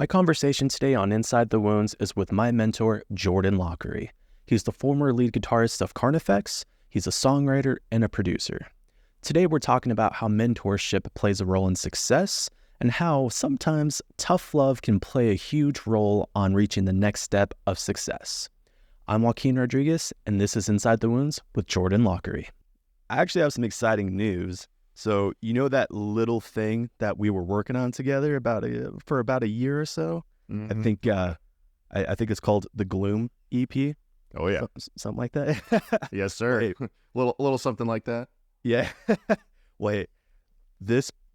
My conversation today on Inside the Wounds is with my mentor, Jordan Lockrey. He's the former lead guitarist of Carnifex. He's a songwriter and a producer. Today we're talking about how mentorship plays a role in success and how sometimes tough love can play a huge role on reaching the next step of success. I'm Joaquin Rodriguez, and this is Inside the Wounds with Jordan Lockrey. I actually have some exciting news. So, you know that little thing that we were working on together for about a year or so? Mm-hmm. I think it's called the Gloom EP. Oh yeah, something like that. Yes, sir. little something like that. Yeah. Wait,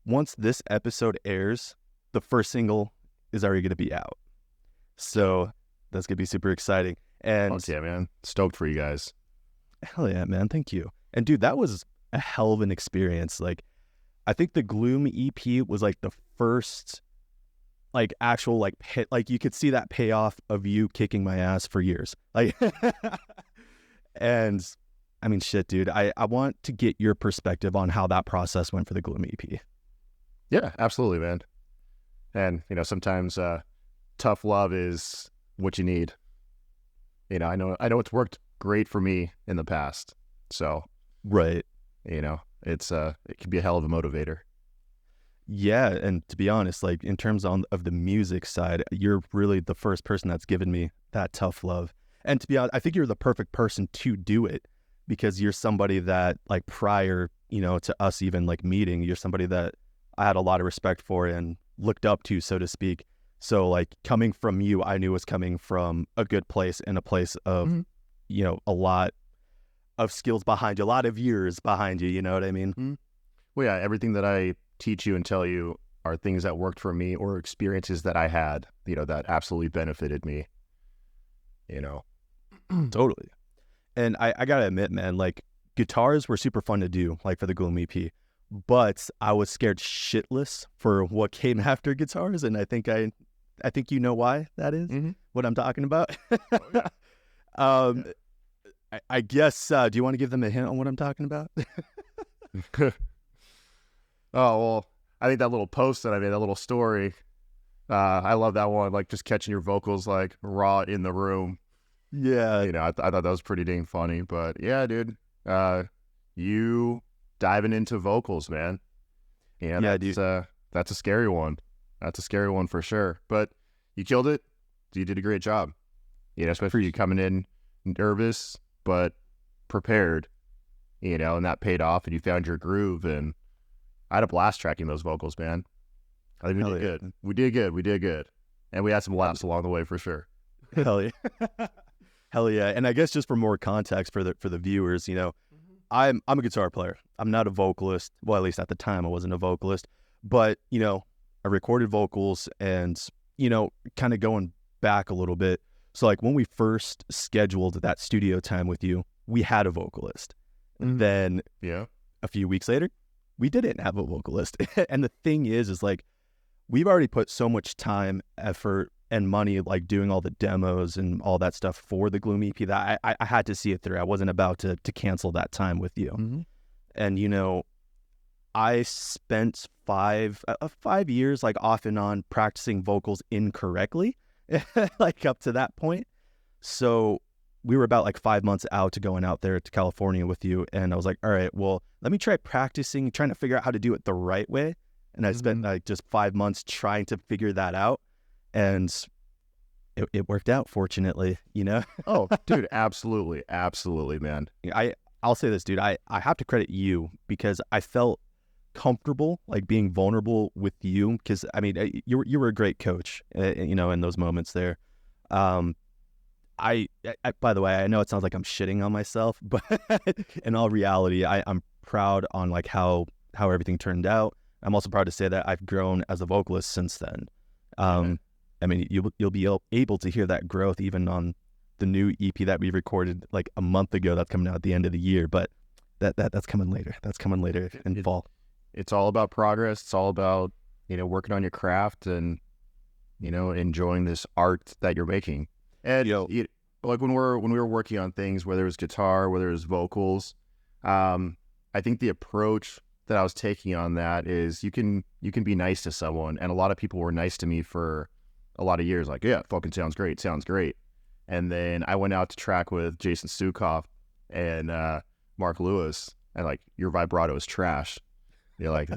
once this episode airs, the first single is already going to be out. So that's going to be super exciting. And yeah, man, stoked for you guys. Hell yeah, man. Thank you. And dude, that was a hell of an experience. Like, I think the Gloom EP was like the first actual hit. Like, you could see that payoff of you kicking my ass for years. Like, and I mean, shit, dude, I want to get your perspective on how that process went for the Gloom EP. Yeah, absolutely, man. And, sometimes tough love is what you need. I know it's worked great for me in the past. So, right. It's it can be a hell of a motivator. Yeah, and to be honest, like in terms of the music side, you're really the first person that's given me that tough love. And to be honest, I think you're the perfect person to do it because you're somebody that prior, to us even meeting, you're somebody that I had a lot of respect for and looked up to, so to speak. So coming from you, I knew was coming from a good place and a place of, a lot of skills behind you, a lot of years behind you, you know what I mean? Mm-hmm. Well, yeah, everything that I teach you and tell you are things that worked for me or experiences that I had, that absolutely benefited me, Totally. And I gotta admit, man, guitars were super fun to do, for the Gloom EP, but I was scared shitless for what came after guitars, and I think you know why that is, what I'm talking about. Oh, yeah. I guess, do you want to give them a hint on what I'm talking about? Oh, well, I think that little post that I made, that little story, I love that one, just catching your vocals, raw in the room. Yeah. I thought that was pretty dang funny, but yeah, dude, you diving into vocals, man. Yeah, that's a scary one. That's a scary one for sure, but you killed it. You did a great job. Especially for you coming in nervous, but prepared, and that paid off and you found your groove, and I had a blast tracking those vocals, man. I think we did good. We did good. And we had some laughs along the way for sure. Hell yeah. Hell yeah. And I guess just for more context for the viewers, I'm a guitar player. I'm not a vocalist. Well, at least at the time I wasn't a vocalist, but I recorded vocals and, kind of going back a little bit. So when we first scheduled that studio time with you, we had a vocalist. And then a few weeks later, we didn't have a vocalist. And the thing is we've already put so much time, effort, and money doing all the demos and all that stuff for the Gloom EP that I had to see it through. I wasn't about to cancel that time with you. Mm-hmm. And, I spent 5 years off and on practicing vocals incorrectly. Up to that point. So we were about 5 months out to going out there to California with you, and I was like, all right, well, let me try practicing, trying to figure out how to do it the right way. And I spent just 5 months trying to figure that out, and it worked out, fortunately, Oh, dude, absolutely, man. I'll say this, dude, I have to credit you because I felt comfortable being vulnerable with you because I mean you were a great coach in those moments there. I by the way, I know it sounds like I'm shitting on myself, but in all reality I'm proud on how everything turned out. I'm also proud to say that I've grown as a vocalist since then. I mean you'll be able to hear that growth even on the new EP that we recorded a month ago that's coming out at the end of the year, but that's coming later. That's coming later in fall. It's all about progress. It's all about, working on your craft and, enjoying this art that you're making. And, when we were working on things, whether it was guitar, whether it was vocals, I think the approach that I was taking on that is you can be nice to someone. And a lot of people were nice to me for a lot of years, like, yeah, fucking sounds great. And then I went out to track with Jason Sukoff and Mark Lewis, and like, your vibrato is trash. You're like,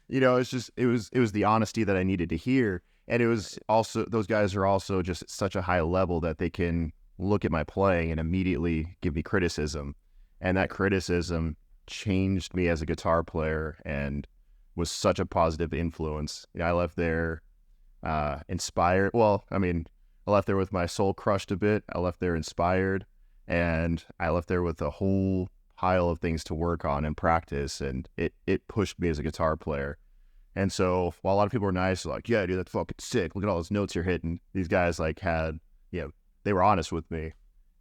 it's just, it was the honesty that I needed to hear. And it was also, those guys are also just at such a high level that they can look at my playing and immediately give me criticism. And that criticism changed me as a guitar player and was such a positive influence. I left there inspired. Well, I mean, I left there with my soul crushed a bit. I left there inspired, and I left there with a whole pile of things to work on and practice, and it pushed me as a guitar player. And so while a lot of people were nice, like, yeah, dude, that's fucking sick. Look at all those notes you're hitting. These guys like had, they were honest with me,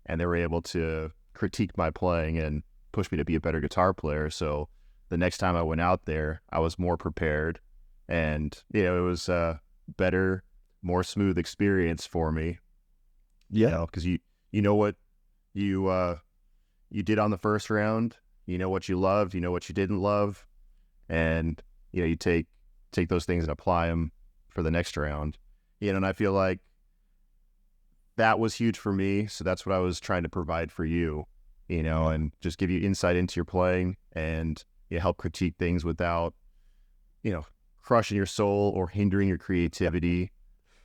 and they were able to critique my playing and push me to be a better guitar player. So the next time I went out there, I was more prepared, and it was a better, more smooth experience for me. Yeah, because you know what you did on the first round, you know what you loved, you know what you didn't love, and you take those things and apply them for the next round. And I feel like that was huge for me. So that's what I was trying to provide for you, and just give you insight into your playing and help critique things without, crushing your soul or hindering your creativity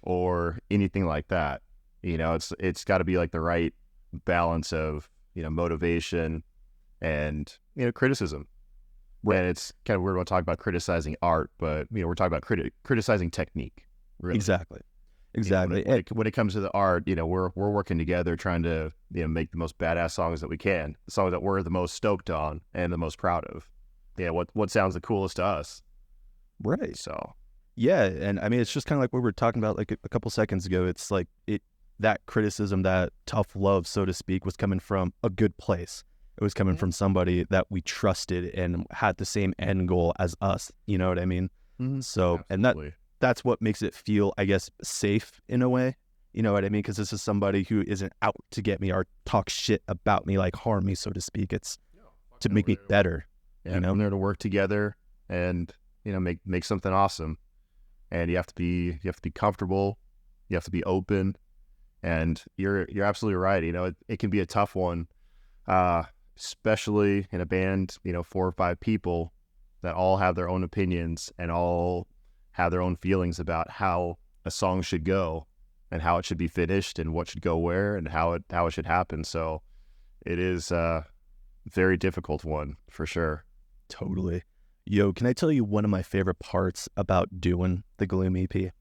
or anything like that. It's got to be like the right balance of, motivation and, criticism. And it's kind of weird to talk about criticizing art, but, we're talking about criticizing technique. Really. Exactly. When it comes to the art, we're working together trying to, make the most badass songs that we can, the songs that we're the most stoked on and the most proud of. What sounds the coolest to us. Right. So. Yeah, and I mean, it's just kind of like what we were talking about like a couple seconds ago. It's like that criticism, that tough love, so to speak, was coming from a good place. It was coming from somebody that we trusted and had the same end goal as us. You know what I mean? Mm-hmm. So, absolutely. And that's what makes it feel, I guess, safe in a way. You know what I mean? Because this is somebody who isn't out to get me or talk shit about me, like harm me, so to speak. It's to make me better. Yeah, I'm there to work together and make something awesome. And you have to be comfortable. You have to be open. And you're absolutely right. It can be a tough one, especially in a band, 4 or 5 people that all have their own opinions and all have their own feelings about how a song should go and how it should be finished and what should go where and how it should happen. So it is a very difficult one for sure. Totally. Yo, can I tell you one of my favorite parts about doing the Gloom EP?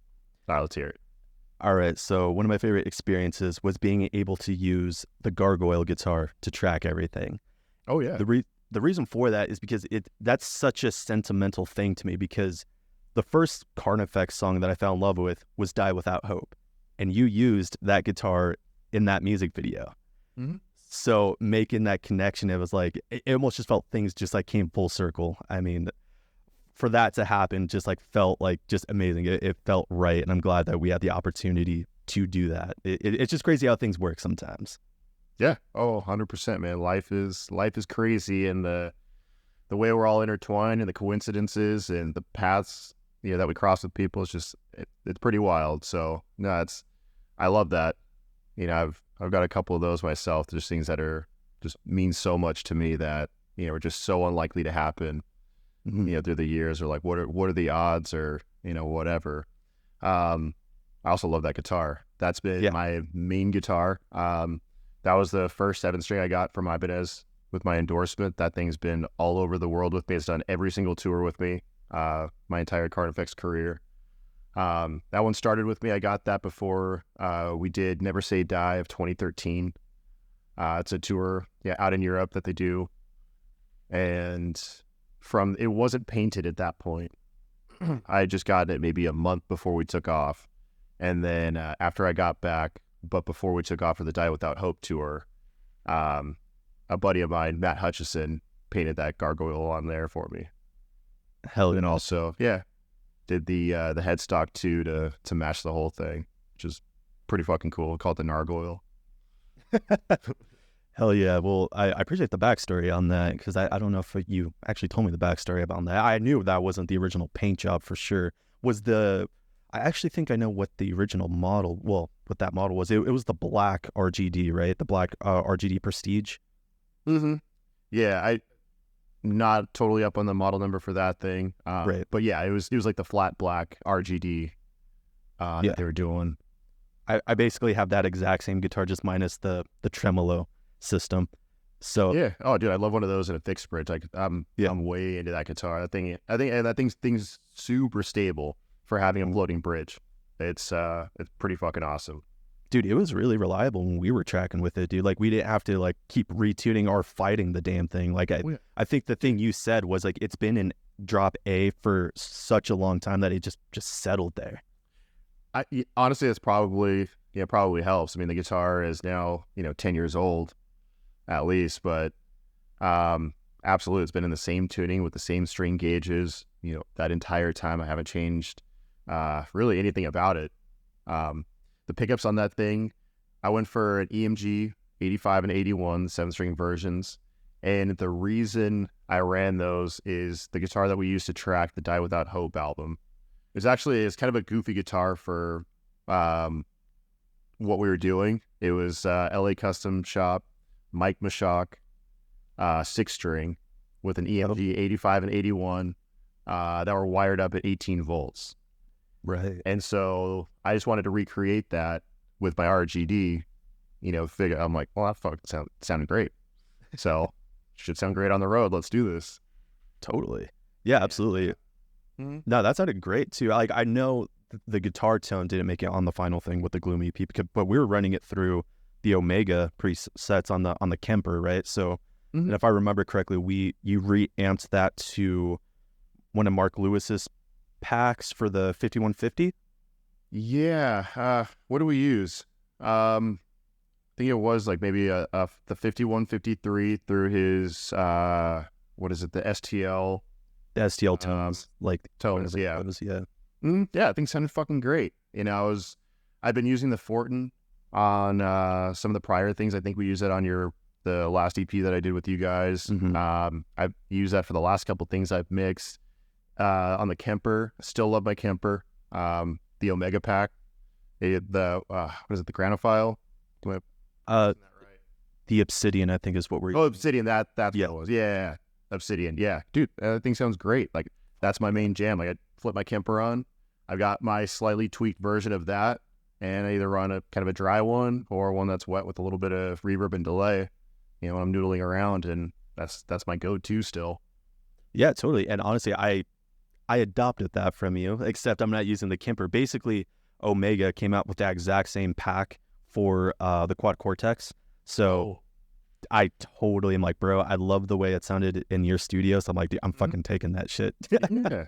Let's hear it. All right, so one of my favorite experiences was being able to use the gargoyle guitar to track everything. Oh, yeah. The reason for that is because that's such a sentimental thing to me, because the first Carnifex song that I fell in love with was Die Without Hope, and you used that guitar in that music video. Mm-hmm. So making that connection, it was like, it almost just felt things just like came full circle. I mean, for that to happen just like felt like just amazing. It felt right. And I'm glad that we had the opportunity to do that. It's just crazy how things work sometimes. Yeah. Oh, 100%, man. Life is crazy. And the way we're all intertwined and the coincidences and the paths, that we cross with people is just, it's pretty wild. So no, I love that. I've got a couple of those myself. There's things that are just mean so much to me that, are just so unlikely to happen, through the years, or like, what are the odds, or, whatever. I also love that guitar. That's been my main guitar. That was the first 7-string I got from Ibanez with my endorsement. That thing's been all over the world with me. It's done every single tour with me, my entire Carnifex career. That one started with me. I got that before we did Never Say Die of 2013. It's a tour out in Europe that they do. And it wasn't painted at that point. I had just gotten it maybe a month before we took off. And then after I got back, but before we took off for the Die Without Hope tour, a buddy of mine, Matt Hutchison, painted that gargoyle on there for me. Hell yeah. And also, did the headstock too to match the whole thing, which is pretty fucking cool. Called the Nargoyle. Hell yeah. Well, I appreciate the backstory on that, because I don't know if you actually told me the backstory about that. I knew that wasn't the original paint job for sure. I actually think I know what the original model, well, what that model was. It was the black RGD, right? The black RGD Prestige. Mm-hmm. Yeah, I not totally up on the model number for that thing. Right. But yeah, it was like the flat black RGD that they were doing. I basically have that exact same guitar, just minus the tremolo system. So yeah, oh dude, I love one of those in a fixed bridge. Like I'm way into that guitar. I think that thing's super stable for having a floating bridge. It's pretty fucking awesome. Dude, it was really reliable when we were tracking with it, dude. Like we didn't have to like keep retuning or fighting the damn thing. Like I think the thing you said was like it's been in drop A for such a long time that it just settled there. Honestly, it's probably helps. I mean, the guitar is now 10 years old, at least, but absolutely, it's been in the same tuning with the same string gauges. That entire time, I haven't changed really anything about it. The pickups on that thing, I went for an EMG 85 and 81, the 7-string versions, and the reason I ran those is the guitar that we used to track the Die Without Hope album. It's kind of a goofy guitar for what we were doing. It was LA Custom Shop, Mike Mashak, 6-string with an EMG 85 and 81 that were wired up at 18 volts. Right. And so I just wanted to recreate that with my RGD, I'm like, well, that fucking sounded great. So should sound great on the road. Let's do this. Totally. Yeah, absolutely. Mm-hmm. No, that sounded great too. Like I know the guitar tone didn't make it on the final thing with the Gloom EP, but we were running it through the Omega presets on the Kemper, right? So, and if I remember correctly, you reamped that to one of Mark Lewis's packs for the 5150. Yeah. What do we use? I think it was like maybe the 5153 through his what is it? The STL. The STL tones, tones. Yeah. Yeah. Yeah. I think it sounded fucking great. I've been using the Fortin on some of the prior things. I think we used it on the last EP that I did with you guys. I've used that for the last couple things I've mixed. On the Kemper, still love my Kemper. The Omega pack, what is it? The Granophile? That right? The Obsidian, I think, is what we're. Oh, Obsidian. That's what it was. Yeah, Obsidian. Yeah, dude, that thing sounds great. Like that's my main jam. Like I flip my Kemper on. I've got my slightly tweaked version of that, and I either run a kind of a dry one or one that's wet with a little bit of reverb and delay. When I'm noodling around, and that's my go-to still. Yeah, totally. And honestly, I adopted that from you, except I'm not using the Kemper. Basically, Omega came out with that exact same pack for the Quad Cortex. So I totally am like, bro, I love the way it sounded in your studio. So I'm like, dude, I'm fucking taking that shit. Yeah.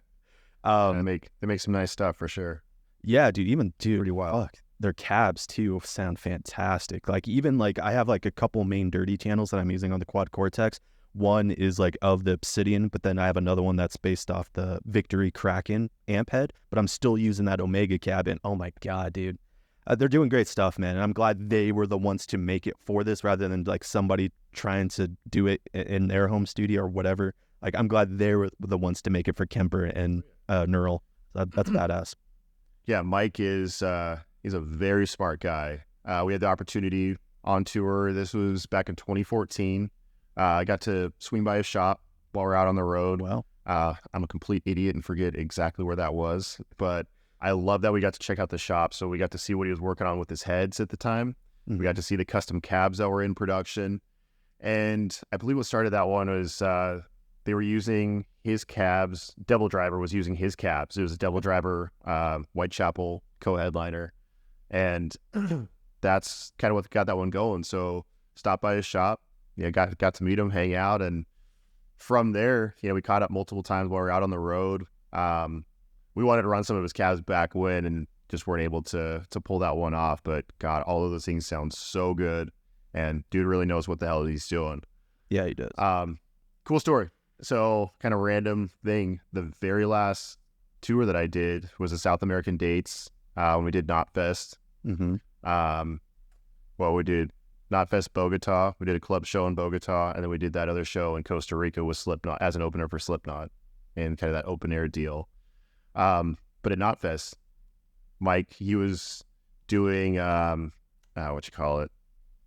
They make some nice stuff for sure. Yeah, dude, pretty wild. Fuck, their cabs too sound fantastic. Like even like I have like a couple main dirty channels that I'm using on the Quad Cortex. One is like of the Obsidian, but then I have another one that's based off the Victory Kraken amp head, but I'm still using that Omega cab, and oh my God, dude. They're doing great stuff, man, and I'm glad they were the ones to make it for this rather than like somebody trying to do it in their home studio or whatever. Like I'm glad they were the ones to make it for Kemper and Neural. That's badass. Yeah, Mike is he's a very smart guy. We had the opportunity on tour. This was back in 2014. I got to swing by his shop while we're out on the road. Wow. I'm a complete idiot and forget exactly where that was, but I love that we got to check out the shop. So we got to see what he was working on with his heads at the time. We got to see the custom cabs that were in production. And I believe what started that one was they were using his cabs. Devil Driver was using his cabs. It was a Devil Driver Whitechapel co-headliner. And that's kind of what got that one going. So stopped by his shop. Got to meet him, hang out, and from there, we caught up multiple times while we were out on the road. We wanted to run some of his cabs back when, and just weren't able to pull that one off. But God, all of those things sound so good, and dude really knows what the hell he's doing. Yeah, he does. Cool story. So, kind of random thing. The very last tour that I did was the South American dates when we did Knotfest. Well, we did Knotfest Bogota. We did a club show in Bogota, and then we did that other show in Costa Rica with Slipknot as an opener for Slipknot, and kind of that open air deal. But at Knotfest, Mike, he was doing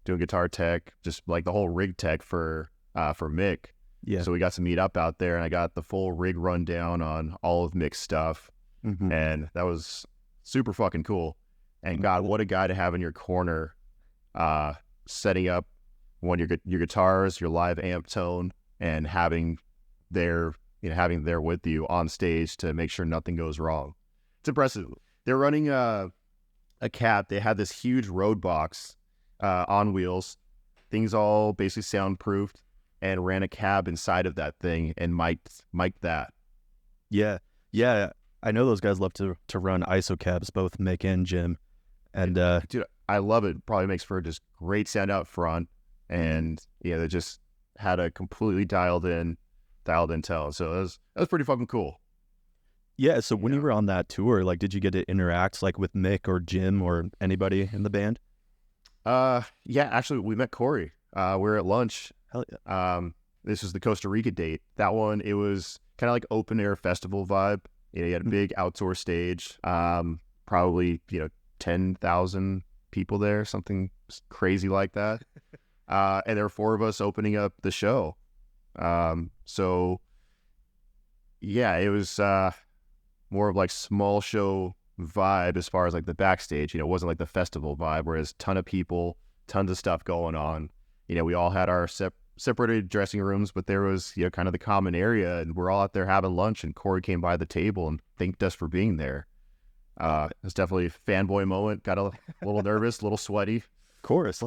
doing guitar tech, just like the whole rig tech for Mick. Yeah. So we got to meet up out there, and I got the full rig rundown on all of Mick's stuff, and that was super fucking cool. And God, what a guy to have in your corner, setting up your guitars, your live amp tone, and having there with you on stage to make sure nothing goes wrong. It's impressive. They're running a cab. They had this huge road box on wheels, things all basically soundproofed, and ran a cab inside of that thing and mic'd that. Yeah. I know those guys love to run ISO cabs, both Mick and Jim. And dude, I love it. Probably makes for just great sound out front, and they just had a completely dialed in tone. So that was pretty fucking cool. Yeah. So when you were on that tour, like, did you get to interact like with Mick or Jim or anybody in the band? Yeah, actually, we met Corey. We were at lunch. Hell yeah. This was the Costa Rica date. That one, it was kind of like open air festival vibe. You had a big outdoor stage. Probably 10,000 people there, something crazy like that. And there were 4 of us opening up the show. So yeah, it was more of like small show vibe as far as like the backstage. It wasn't like the festival vibe, whereas ton of people, tons of stuff going on. We all had our separated dressing rooms, but there was kind of the common area, and we're all out there having lunch, and Corey came by the table and thanked us for being there. It's definitely a fanboy moment. Got a little nervous, a little sweaty. Of course.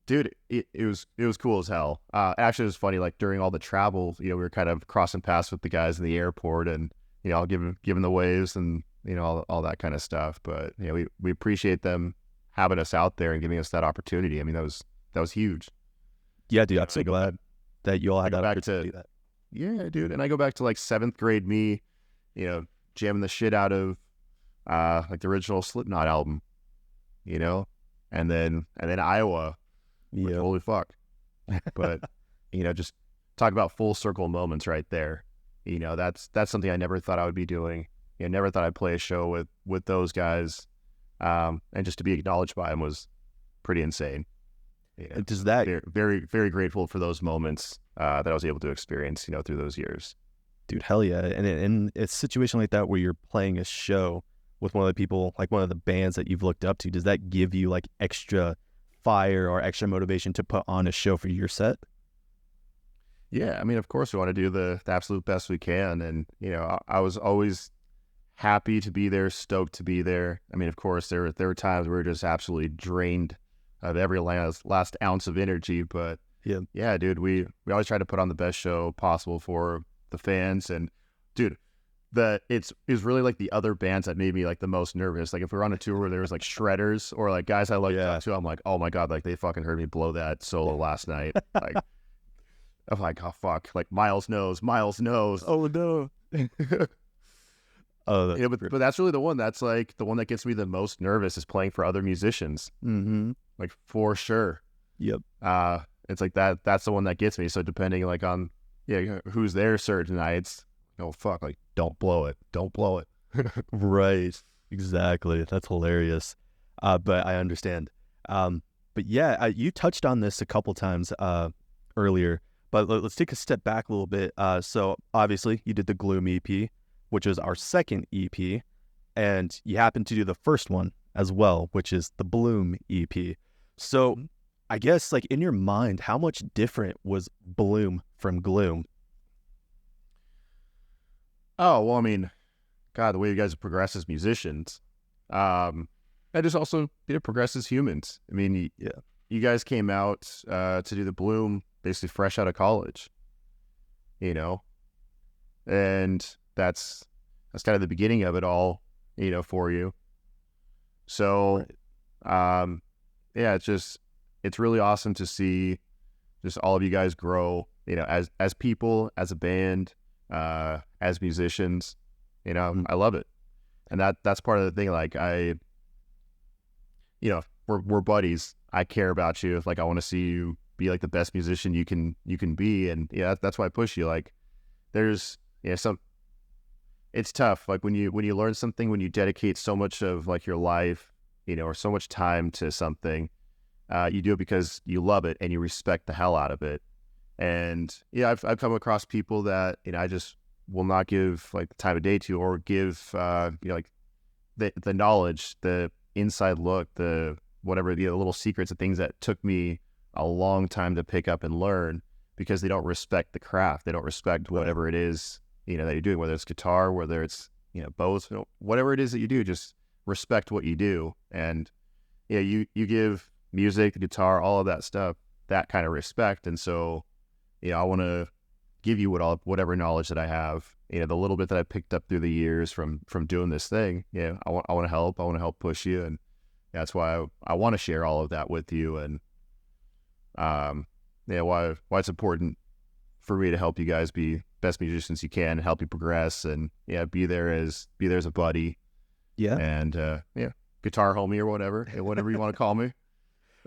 Dude, it was cool as hell. Actually, it was funny. Like during all the travel, we were kind of crossing paths with the guys in the airport, and I'll give them the waves and all that kind of stuff. But we appreciate them having us out there and giving us that opportunity. I mean, that was huge. Yeah, dude, I'm so glad that you all had that opportunity. Yeah, dude. And I go back to like 7th grade me, jamming the shit out of like the original Slipknot album, and then Iowa. Yeah. Holy fuck. But just talk about full circle moments right there. That's something I never thought I would be doing. Never thought I'd play a show with those guys. And just to be acknowledged by them was pretty insane. Does that very, very grateful for those moments that I was able to experience, through those years. Dude, hell yeah. And in a situation like that where you're playing a show with one of the people, like one of the bands that you've looked up to, does that give you like extra fire or extra motivation to put on a show for your set? Yeah, I mean, of course we want to do the absolute best we can. And, I was always happy to be there, stoked to be there. I mean, of course, there were times where we were just absolutely drained of every last ounce of energy. But yeah, dude, we always try to put on the best show possible for the fans. And dude, it's really like the other bands that made me like the most nervous. Like if we were on a tour where there was like shredders or like guys I looked up to, I'm like, oh my God, like they fucking heard me blow that solo last night. Like I'm like, oh fuck, like Miles knows. Oh no. But that's really the one that's like the one that gets me the most nervous is playing for other musicians. Like for sure. Yep. It's like that's the one that gets me. So depending like on who's there certain nights, oh fuck, like don't blow it. Right. Exactly. That's hilarious. But I understand. But yeah, you touched on this a couple times earlier, but let's take a step back a little bit. So obviously you did the Gloom EP, which is our second EP, and you happen to do the first one as well, which is the Bloom EP. So I guess like in your mind, how much different was Bloom from Gloom? Oh, well, I mean, God, the way you guys progress as musicians, and just also progress as humans. I mean, you guys came out to do the Bloom basically fresh out of college, and that's kind of the beginning of it all, for you. So, yeah, it's really awesome to see just all of you guys grow, as people, as a band, as musicians, I love it. And that's part of the thing. Like we're buddies. I care about you. Like I want to see you be like the best musician you can be. And that's why I push you. Like there's, it's tough. Like when you learn something, when you dedicate so much of like your life, or so much time to something, you do it because you love it and you respect the hell out of it. And yeah, I've come across people that I just will not give like the time of day to, or give like the knowledge, the inside look, the whatever, the little secrets and things that took me a long time to pick up and learn, because they don't respect the craft. They don't respect whatever it is that you're doing, whether it's guitar, whether it's both, whatever it is that you do. Just respect what you do, and you give music, guitar, all of that stuff that kind of respect. And so I want to give you whatever knowledge that I have, the little bit that I picked up through the years from doing this thing. I want to help. I want to help push you, and that's why I want to share all of that with you. And why it's important for me to help you guys be best musicians you can, help you progress, and be there as a buddy. And guitar homie, or whatever you want to call me.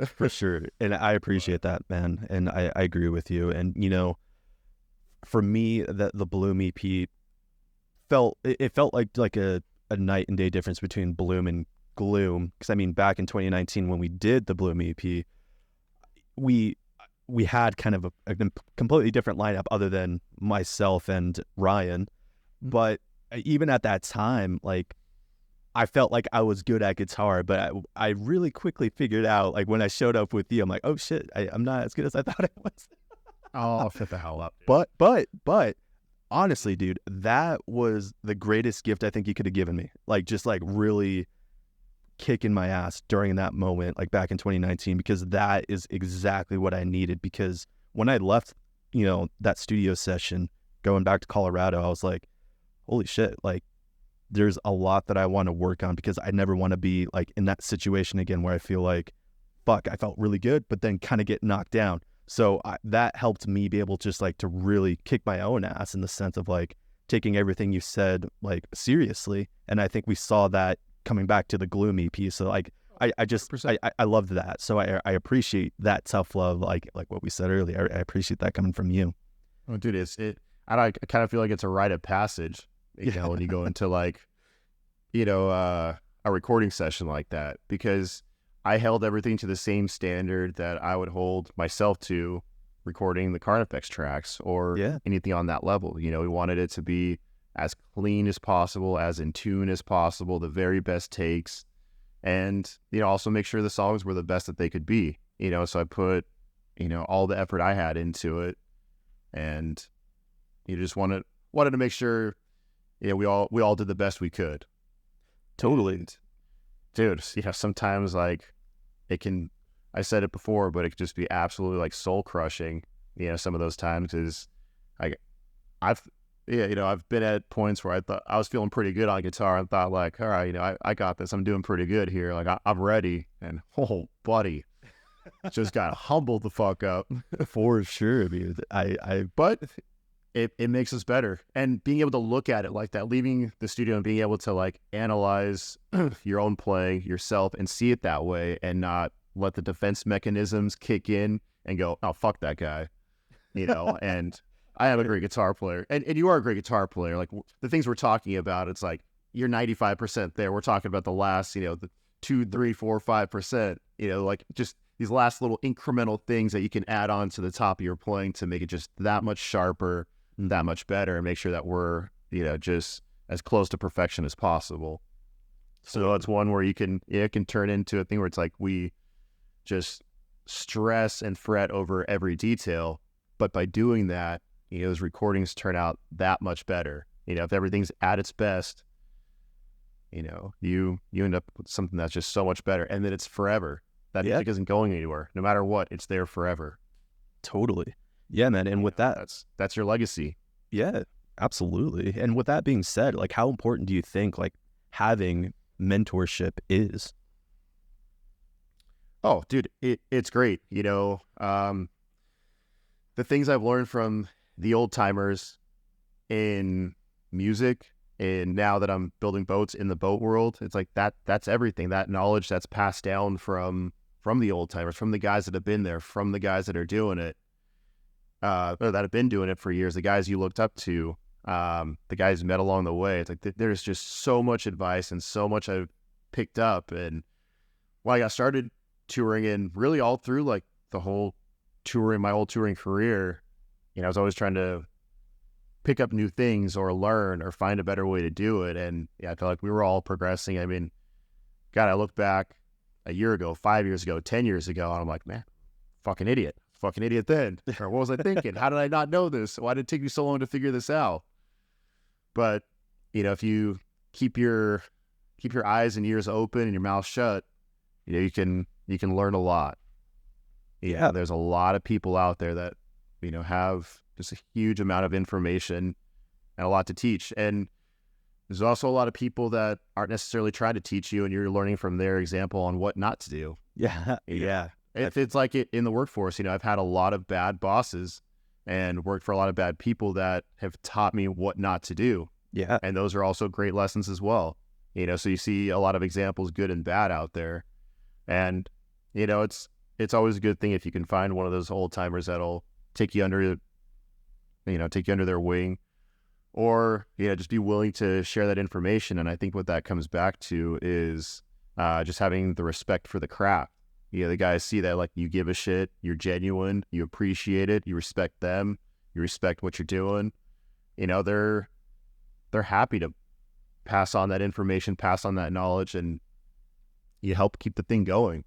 For sure. And I appreciate that, man. And I agree with you. And for me, the Bloom EP felt like a night and day difference between Bloom and Gloom. Because I mean, back in 2019 when we did the Bloom EP, we had kind of a completely different lineup other than myself and Ryan. But even at that time, like, I felt like I was good at guitar, but I really quickly figured out, like, when I showed up with you, I'm like, oh shit, I'm not as good as I thought I was. I'll shut the hell up. Dude. But honestly, dude, that was the greatest gift I think you could have given me. Like, just like really kicking my ass during that moment, like back in 2019, because that is exactly what I needed. Because when I left, that studio session going back to Colorado, I was like, holy shit, like, there's a lot that I want to work on, because I never want to be like in that situation again where I feel like, fuck, I felt really good, but then kind of get knocked down. So that helped me be able just like to really kick my own ass, in the sense of like taking everything you said like seriously. And I think we saw that coming back to the Gloom EP. So like I loved that. So I appreciate that tough love, like what we said earlier. I appreciate that coming from you. Oh, dude, I kind of feel like it's a rite of passage. When you go into like, a recording session like that, because I held everything to the same standard that I would hold myself to recording the Carnifex tracks or anything on that level. We wanted it to be as clean as possible, as in tune as possible, the very best takes, and, also make sure the songs were the best that they could be, so I put, all the effort I had into it, and you just wanted to make sure we all did the best we could. Totally. And, dude, sometimes like I said it before, but it could just be absolutely like soul crushing, some of those times, because I've been at points where I thought I was feeling pretty good on guitar and thought like, all right, I got this, I'm doing pretty good here, like I'm ready, and oh buddy, just got humbled the fuck up. For sure, dude. But it makes us better. And being able to look at it like that, leaving the studio and being able to like analyze your own playing yourself and see it that way, and not let the defense mechanisms kick in and go, oh, fuck that guy, and I am a great guitar player. And you are a great guitar player. Like the things we're talking about, it's like you're 95% there. We're talking about the last, the 2, 3, 4, 5%, like just these last little incremental things that you can add on to the top of your playing to make it just that much sharper, that much better, and make sure that we're, just as close to perfection as possible. So it's one where it can turn into a thing where it's like we just stress and fret over every detail, but by doing that, those recordings turn out that much better. If everything's at its best, you end up with something that's just so much better, and then it's forever. That music isn't going anywhere. No matter what, it's there forever. Totally. Yeah, man. And with that, that's your legacy. Yeah, absolutely. And with that being said, like, how important do you think like having mentorship is? Oh, dude, it's great. The things I've learned from the old timers in music, and now that I'm building boats in the boat world, it's like that's everything. That knowledge that's passed down from the old timers, from the guys that have been there, from the guys that are doing it, or that have been doing it for years, the guys you looked up to. the guys met along the way. It's like there's just so much advice and so much I've picked up. And when I got started touring, and really all through like the whole touring, my whole touring career, you know, I was always trying to pick up new things or learn or find a better way to do it. And yeah, I feel like we were all progressing. I mean, God, I look back a year ago, 5 years ago, 10 years ago, and I'm like, man, fucking idiot then. Or what was I thinking? How did I not know this? Why did it take me so long to figure this out? But, you know, if you keep your eyes and ears open and your mouth shut, you know, you can learn a lot. Yeah, there's a lot of people out there that, you know, have just a huge amount of information and a lot to teach. And there's also a lot of people that aren't necessarily trying to teach you, and you're learning from their example on what not to do. Yeah. It's like it in the workforce. You know, I've had a lot of bad bosses and worked for a lot of bad people that have taught me what not to do. Yeah. And those are also great lessons as well. You know, so you see a lot of examples, good and bad, out there. And, you know, it's always a good thing if you can find one of those old timers that'll take you under their wing, or, you know, just be willing to share that information. And I think what that comes back to is just having the respect for the craft. You know, the guys see that, like, you give a shit, you're genuine, you appreciate it, you respect them, you respect what you're doing. You know, they're happy to pass on that information, pass on that knowledge, and you help keep the thing going.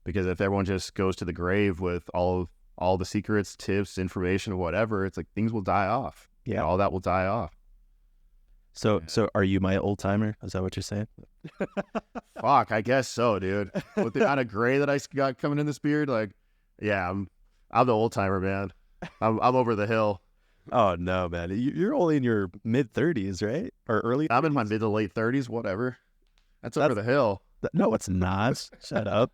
Because if everyone just goes to the grave with all the secrets, tips, information, whatever, it's like things will die off. Yeah, all that will die off. So are you my old timer? Is that what you're saying? Fuck, I guess so, dude. With the amount of gray that I got coming in this beard, like, yeah, I'm the old timer, man. I'm over the hill. Oh no, man, you're only in your mid-30s, right? Or early? I'm in my mid to late 30s, whatever. That's over the hill. No, it's not. Shut up.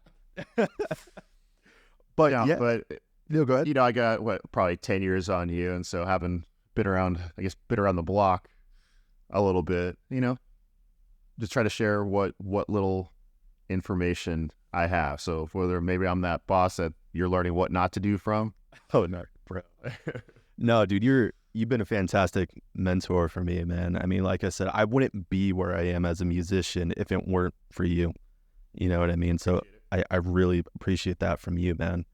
But go ahead. You know, I got probably 10 years on you, and so having been around the block a little bit, you know, just try to share what little information I have. So whether maybe I'm that boss that you're learning what not to do from. Oh no, bro. No, dude, you've been a fantastic mentor for me, man. I mean, like I said, I wouldn't be where I am as a musician if it weren't for you. You know what I mean? So I really appreciate that from you, man.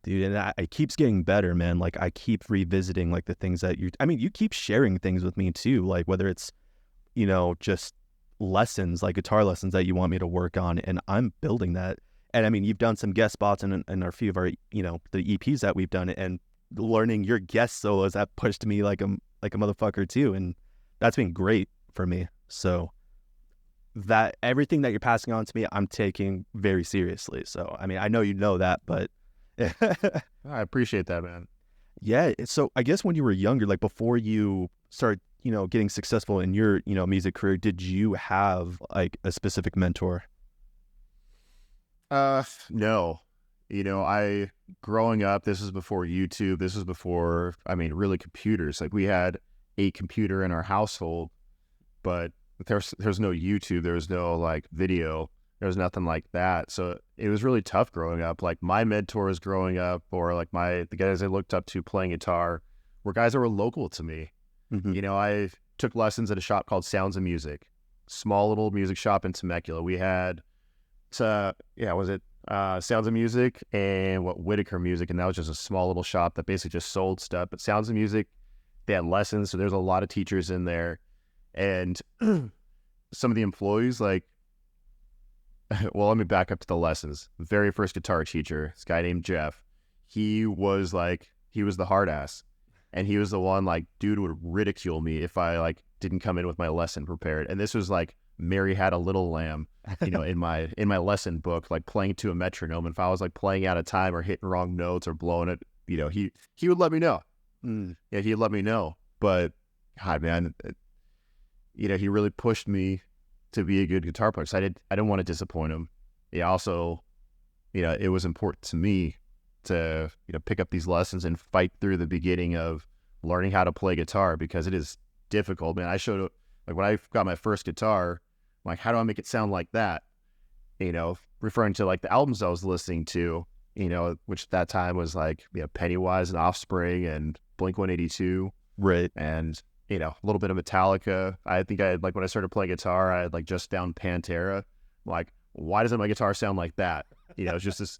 Dude, and it keeps getting better, man. Like, I keep revisiting, like, the things that you keep sharing things with me too, like whether it's, you know, just lessons, like guitar lessons that you want me to work on, and I'm building that. And I mean, you've done some guest spots in a few of our, you know, the EPs that we've done, and learning your guest solos that pushed me like a motherfucker too, and that's been great for me. So that everything that you're passing on to me, I'm taking very seriously. So I mean, I know you know that, but I appreciate that, man. Yeah. So I guess when you were younger, like before you started, you know, getting successful in your, you know, music career, did you have like a specific mentor? No. You know, growing up, this is before YouTube. This is before, I mean, really computers. Like, we had a computer in our household, but there's no YouTube. There was no like video. There was nothing like that. So it was really tough growing up. Like, my mentors growing up, or like the guys I looked up to playing guitar, were guys that were local to me. Mm-hmm. You know, I took lessons at a shop called Sounds of Music, small little music shop in Temecula. We had, Sounds of Music and Whitaker Music, and that was just a small little shop that basically just sold stuff. But Sounds of Music, they had lessons, so there's a lot of teachers in there, and some of the employees, like, well, let me back up to the lessons. The very first guitar teacher, this guy named Jeff, he was the hard ass, and he was the one, like, dude would ridicule me if I like didn't come in with my lesson prepared. And this was like Mary Had a Little Lamb, you know, in my lesson book, like playing to a metronome. And if I was like playing out of time or hitting wrong notes or blowing it, you know, he would let me know. Yeah, he'd let me know. But God, man, you know, he really pushed me to be a good guitar player. So I didn't want to disappoint him. Yeah. Also, you know, it was important to me to, you know, pick up these lessons and fight through the beginning of learning how to play guitar, because it is difficult, man. I showed, like, when I got my first guitar, I'm like, how do I make it sound like that? You know, referring to like the albums I was listening to, you know, which at that time was like, you know, Pennywise and Offspring and Blink-182. Right. And, you know, a little bit of Metallica. I think I had, like, when I started playing guitar, I had, like, just found Pantera. Like, why doesn't my guitar sound like that? You know, it's just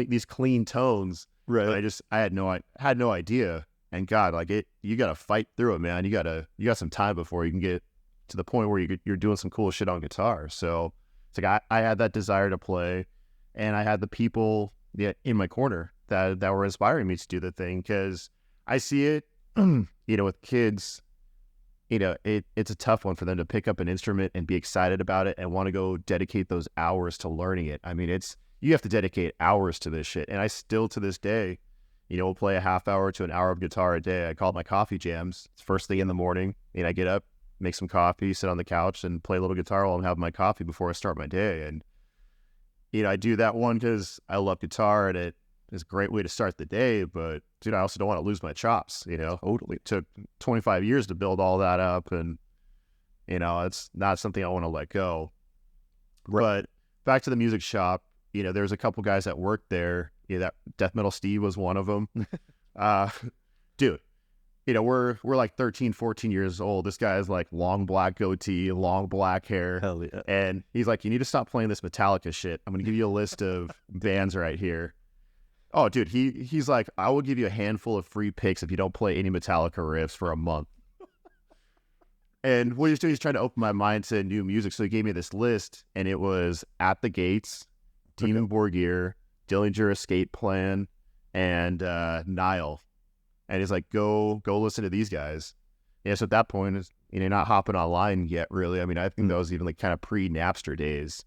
these clean tones. Right. But I had no idea. And God, like, you got to fight through it, man. You got some time before you can get to the point where you're doing some cool shit on guitar. So it's like, I had that desire to play, and I had the people in my corner that were inspiring me to do the thing. Cause I see it, you know, with kids, you know, it's a tough one for them to pick up an instrument and be excited about it and want to go dedicate those hours to learning it. I mean, you have to dedicate hours to this shit. And I still, to this day, you know, will play a half hour to an hour of guitar a day. I call it my coffee jams. It's first thing in the morning, and I get up, make some coffee, sit on the couch, and play a little guitar while I'm having my coffee before I start my day. And, you know, I do that one because I love guitar, and it is a great way to start the day. But, dude, I also don't want to lose my chops, you know. Totally. It took 25 years to build all that up, and, you know, it's not something I want to let go. But back to the music shop, you know, there's a couple guys that worked there. You know, that Death Metal Steve was one of them. Dude, you know, we're like 13, 14 years old. This guy is like long black goatee, long black hair. Hell yeah. And he's like, you need to stop playing this Metallica shit. I'm going to give you a list of bands right here. Oh, dude, he's like, I will give you a handful of free picks if you don't play any Metallica riffs for a month. And what he's doing, he's trying to open my mind to new music. So he gave me this list, and it was At the Gates, Demon Borgir, Dillinger Escape Plan, and Nile. And he's like, go listen to these guys. Yeah, so at that point, it's, you know, not hopping online yet, really. I mean, I think that was even like kind of pre-Napster days.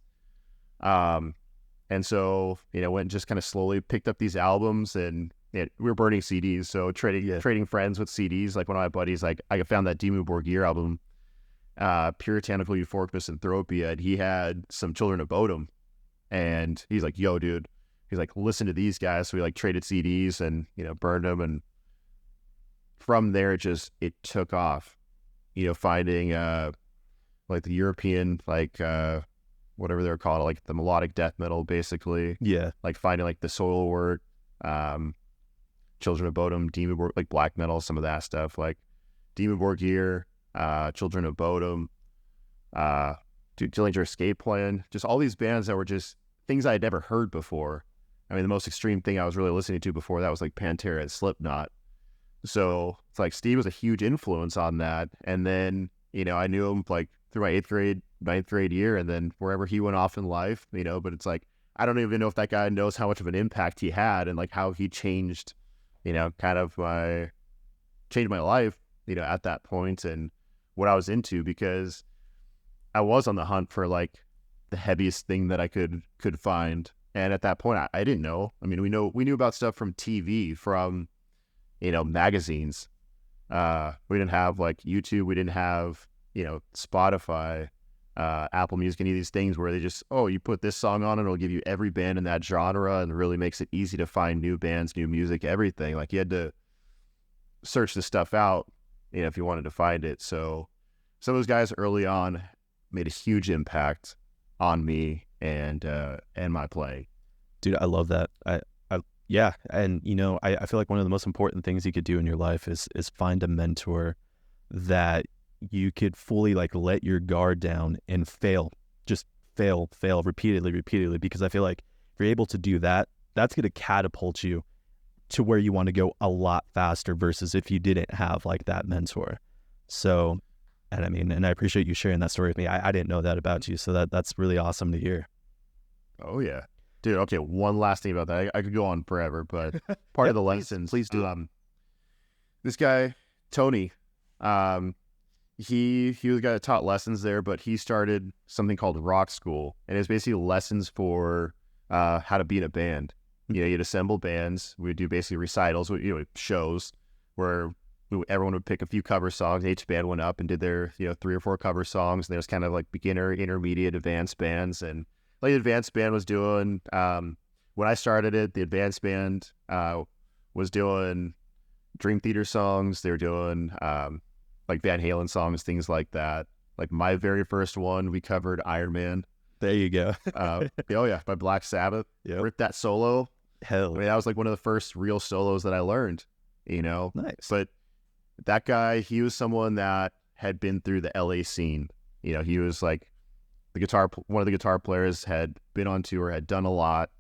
And so, you know, went and just kind of slowly picked up these albums, and we were burning CDs. So trading friends with CDs. Like one of my buddies, like I found that Dimmu Borgir album, Puritanical Euphoric Misanthropia, and he had some Children of Bodom. And he's like, yo, dude. He's like, listen to these guys. So we like traded CDs and, you know, burned them. And from there, it took off, you know, finding like the European, like whatever they're called, like the melodic death metal, basically. Yeah. Like finding like the Soilwork, Children of Bodom, Demon Borgir, like black metal, some of that stuff, like Demon Borgir, Children of Bodom, Dillinger Escape Plan, just all these bands that were just things I had never heard before. I mean, the most extreme thing I was really listening to before that was like Pantera and Slipknot. So it's like Steve was a huge influence on that. And then, you know, I knew him like through my 8th grade, 9th grade year, and then wherever he went off in life, you know, but it's like, I don't even know if that guy knows how much of an impact he had and like how he changed, you know, kind of changed my life, you know, at that point and what I was into, because I was on the hunt for like the heaviest thing that I could find. And at that point, I didn't know. I mean, we knew about stuff from TV, from, you know, magazines. We didn't have like YouTube. We didn't have, you know, Spotify, Apple Music, any of these things where they just, oh, you put this song on and it'll give you every band in that genre, and really makes it easy to find new bands, new music, everything. Like you had to search this stuff out, you know, if you wanted to find it. So some of those guys early on made a huge impact on me and my playing. Dude, I love that. Yeah. And, you know, I feel like one of the most important things you could do in your life is find a mentor that you could fully like let your guard down and fail repeatedly, because I feel like if you're able to do that, that's going to catapult you to where you want to go a lot faster versus if you didn't have like that mentor. So, and I mean, and I appreciate you sharing that story with me. I didn't know that about you. So that's really awesome to hear. Oh yeah. Dude, okay, one last thing about that. I could go on forever, but part of the lessons. Please do. This guy, Tony, he was the guy that taught lessons there, but he started something called Rock School, and it's basically lessons for how to be in a band. You know, you'd assemble bands. We'd do basically recitals, you know, shows where everyone would pick a few cover songs. Each band went up and did their, you know, 3 or 4 cover songs. And there's kind of like beginner, intermediate, advanced bands. And like the advanced band was doing, when I started it, the advanced band was doing Dream Theater songs. They were doing like Van Halen songs, things like that. Like my very first one, we covered Iron Man. There you go. Oh yeah, by Black Sabbath. Yep. Ripped that solo. Hell. I mean, that was like one of the first real solos that I learned, you know. Nice. But that guy, he was someone that had been through the LA scene. You know, he was like one of the guitar players, had been on tour, had done a lot.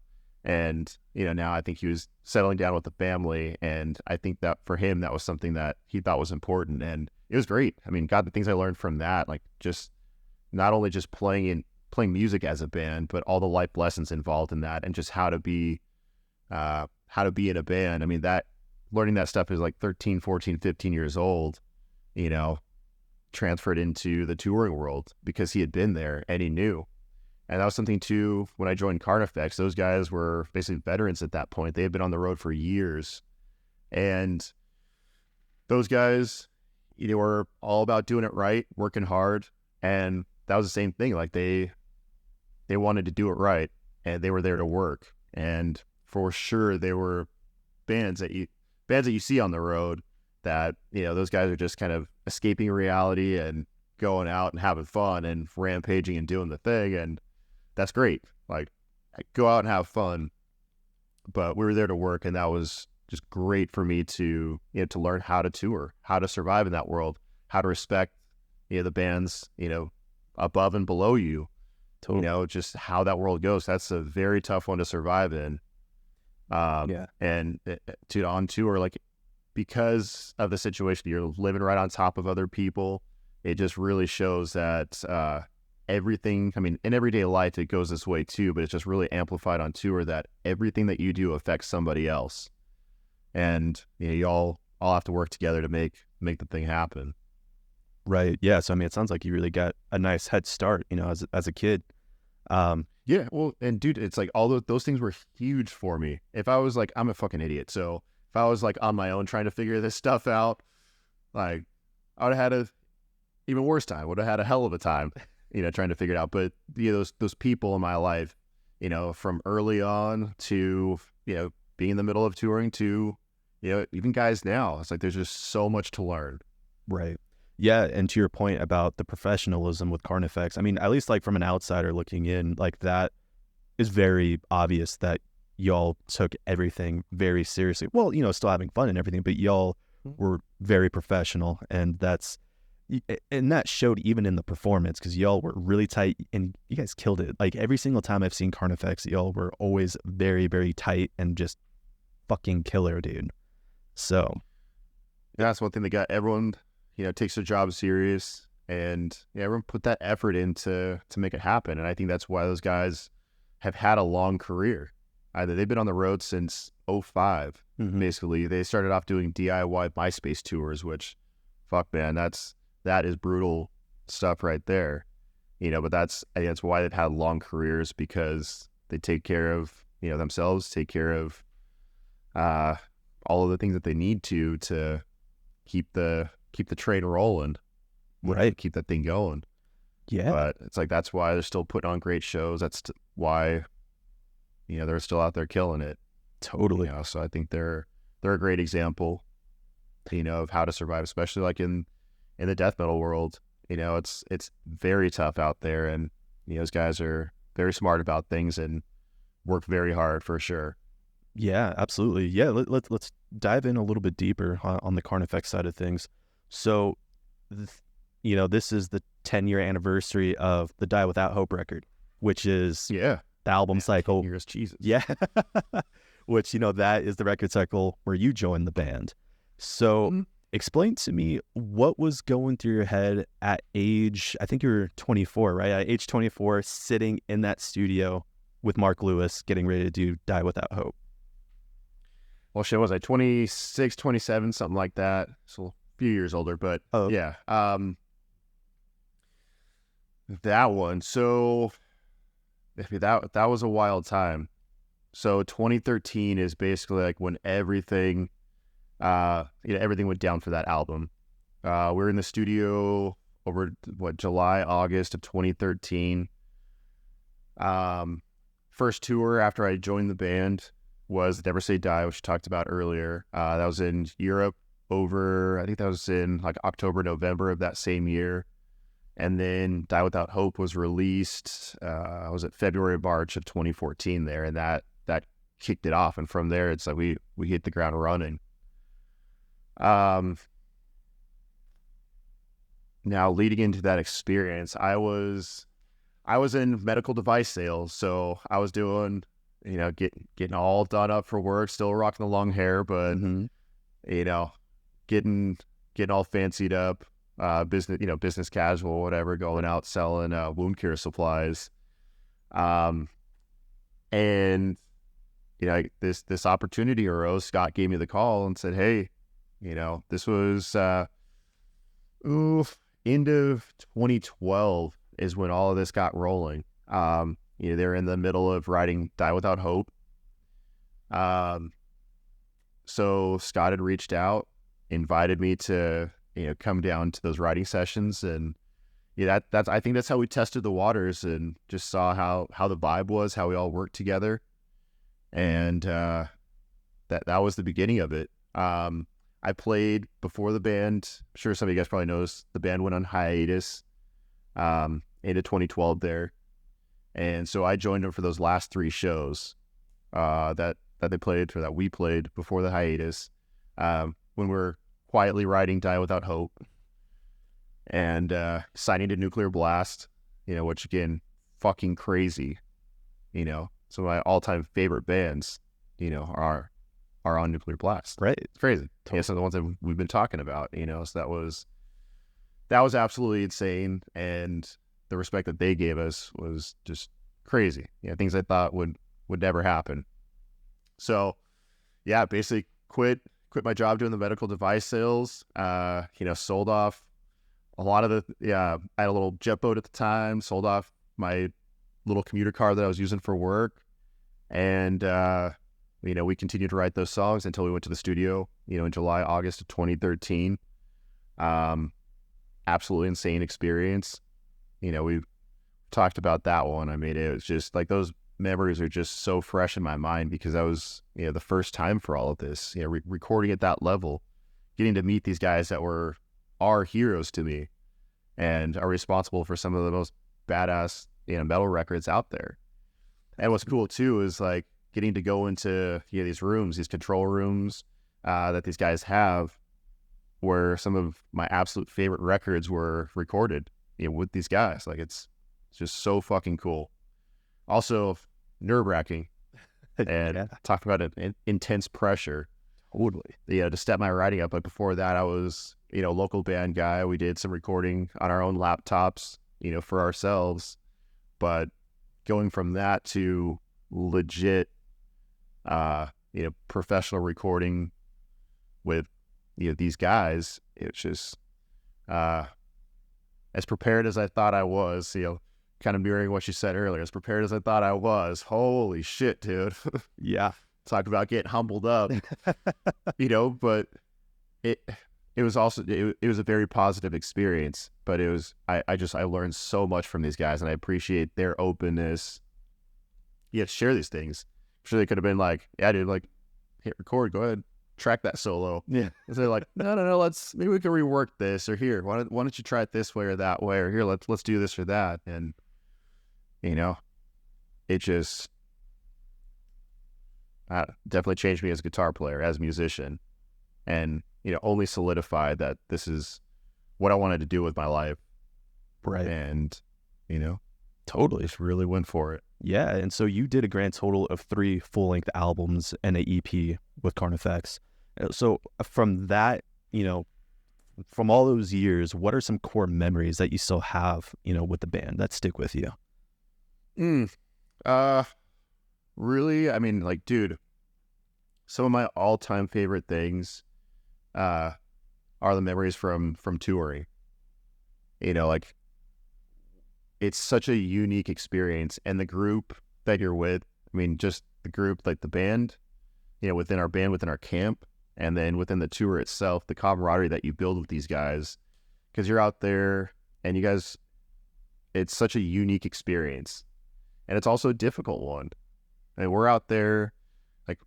And, you know, now I think he was settling down with the family. And I think that for him, that was something that he thought was important. And it was great. I mean, God, the things I learned from that, like just not only just playing music as a band, but all the life lessons involved in that, and just how to be in a band. I mean, that learning that stuff is like 13, 14, 15 years old, you know, transferred into the touring world because he had been there and he knew. And that was something too, when I joined Carnifex, those guys were basically veterans at that point. They had been on the road for years. And those guys, you know, were all about doing it right, working hard. And that was the same thing. Like they wanted to do it right, and they were there to work. And for sure, they were bands that you see on the road that, you know, those guys are just kind of escaping reality and going out and having fun and rampaging and doing the thing. And that's great. Like, go out and have fun. But we were there to work, and that was just great for me to, you know, to learn how to tour, how to survive in that world, how to respect, you know, the bands, you know, above and below you. Totally. You know, just how that world goes. That's a very tough one to survive in. And on tour, like, because of the situation, you're living right on top of other people. It just really shows that everything, I mean, in everyday life, it goes this way too, but it's just really amplified on tour, that everything that you do affects somebody else. And, you know, you all have to work together to make the thing happen. Right. Yeah. So, I mean, it sounds like you really got a nice head start, you know, as a kid. Yeah. Well, and dude, it's like all those things were huge for me. If I was like, I'm a fucking idiot. So if I was like on my own trying to figure this stuff out, like, I would have had a even worse time. Would have had a hell of a time, you know, trying to figure it out. But, you know, those people in my life, you know, from early on to, you know, being in the middle of touring to, you know, even guys now, it's like there's just so much to learn. Right. Yeah, and to your point about the professionalism with Carnifex, I mean, at least like from an outsider looking in, like that is very obvious that y'all took everything very seriously. Well, you know, still having fun and everything, but y'all were very professional, and that showed even in the performance, because y'all were really tight and you guys killed it. Like every single time I've seen Carnifex, y'all were always very, very tight and just fucking killer, dude. So yeah, that's one thing that got everyone, you know, takes their job serious, and yeah, everyone put that effort in to make it happen. And I think that's why those guys have had a long career. Either they've been on the road since 2005. Basically. They started off doing DIY MySpace tours, which, fuck man, that is brutal stuff right there. You know, but I think that's why they've had long careers, because they take care of, you know, themselves, take care of all of the things that they need to keep the train rolling, right? Keep that thing going. Yeah. But it's like, that's why they're still putting on great shows. That's why, you know, they're still out there killing it. Totally. You know, so I think they're a great example, you know, of how to survive, especially like in the death metal world. You know, it's very tough out there, and, you know, those guys are very smart about things and work very hard for sure. Yeah, absolutely. Yeah, let's dive in a little bit deeper on the Carnifex side of things. So, you know, this is the 10-year anniversary of the Die Without Hope record, which is the album cycle. 10 years, Jesus. Yeah, which, you know, that is the record cycle where you joined the band. So explain to me what was going through your head at age, I think you were 24, right? At age 24, sitting in that studio with Mark Lewis, getting ready to do Die Without Hope. Well, shit, was I 26, 27, something like that? So a few years older, but yeah. That one. So that was a wild time. So 2013 is basically like when everything, everything went down for that album. We were in the studio over July, August of 2013. First tour after I joined the band was Never Say Die, which we talked about earlier. That was in Europe I think that was in like October, November of that same year. And then Die Without Hope was released, was it February, March of 2014 there, and that kicked it off. And from there, it's like we hit the ground running. now leading into that experience, I was in medical device sales, so I was doing, getting all done up for work, still rocking the long hair, but getting all fancied up, business casual, whatever, going out selling wound care supplies, and this opportunity arose. Scott gave me the call and said, "Hey, this was end of 2012 is when all of this got rolling. They're in the middle of writing Die Without Hope. So Scott had reached out, invited me to, come down to those writing sessions. And I think that's how we tested the waters and just saw how the vibe was, how we all worked together. And that was the beginning of it. I played before the band. I'm sure some of you guys probably knows the band went on hiatus into 2012 there. And so I joined them for those last 3 shows that they played, or that we played before the hiatus, when we're quietly writing Die Without Hope and signing to Nuclear Blast, which again, fucking crazy. Some of my all-time favorite bands, are on Nuclear Blast. Right. It's crazy. Totally. Some of the ones that we've been talking about, so that was absolutely insane. And the respect that they gave us was just crazy. Things I thought would never happen. So yeah, basically quit my job doing the medical device sales, sold off a lot of I had a little jet boat at the time, sold off my little commuter car that I was using for work. And, we continued to write those songs until we went to the studio, in August of 2013. Absolutely insane experience. We've talked about that one. I mean, it was just like, those memories are just so fresh in my mind because that was, the first time for all of this, recording at that level, getting to meet these guys that were our heroes to me and are responsible for some of the most badass, metal records out there. And what's cool too is like getting to go into these rooms, these control rooms that these guys have, where some of my absolute favorite records were recorded, with these guys. Like it's just so fucking cool. Also nerve-wracking, and talk about an intense pressure. Totally. To step my writing up. But before that, I was, local band guy. We did some recording on our own laptops, for ourselves. But going from that to legit, professional recording with, these guys, it's just, as prepared as I thought I was, kind of mirroring what you said earlier, as prepared as I thought I was. Holy shit, dude. Yeah. Talk about getting humbled up, but it was also, it was a very positive experience, but it was, I learned so much from these guys, and I appreciate their openness. To share these things. I'm sure they could have been like, yeah, dude, like, hit record, go ahead, track that solo. Yeah. And they're like, no, maybe we can rework this, or here, why don't you try it this way or that way, or here, let's do this or that. And, it just definitely changed me as a guitar player, as a musician, and, only solidified that this is what I wanted to do with my life. Right. And, totally. Just really went for it. Yeah, and so you did a grand total of 3 full-length albums and an EP with Carnifex. So from that, from all those years, what are some core memories that you still have, with the band that stick with you? Really, I mean, like, dude, some of my all-time favorite things are the memories from touring. Like, it's such a unique experience, and the group that you're with, I mean, just the group, like the band, within our band, within our camp, and then within the tour itself, the camaraderie that you build with these guys, because you're out there and you guys, it's such a unique experience, and it's also a difficult one. And we're out there, like,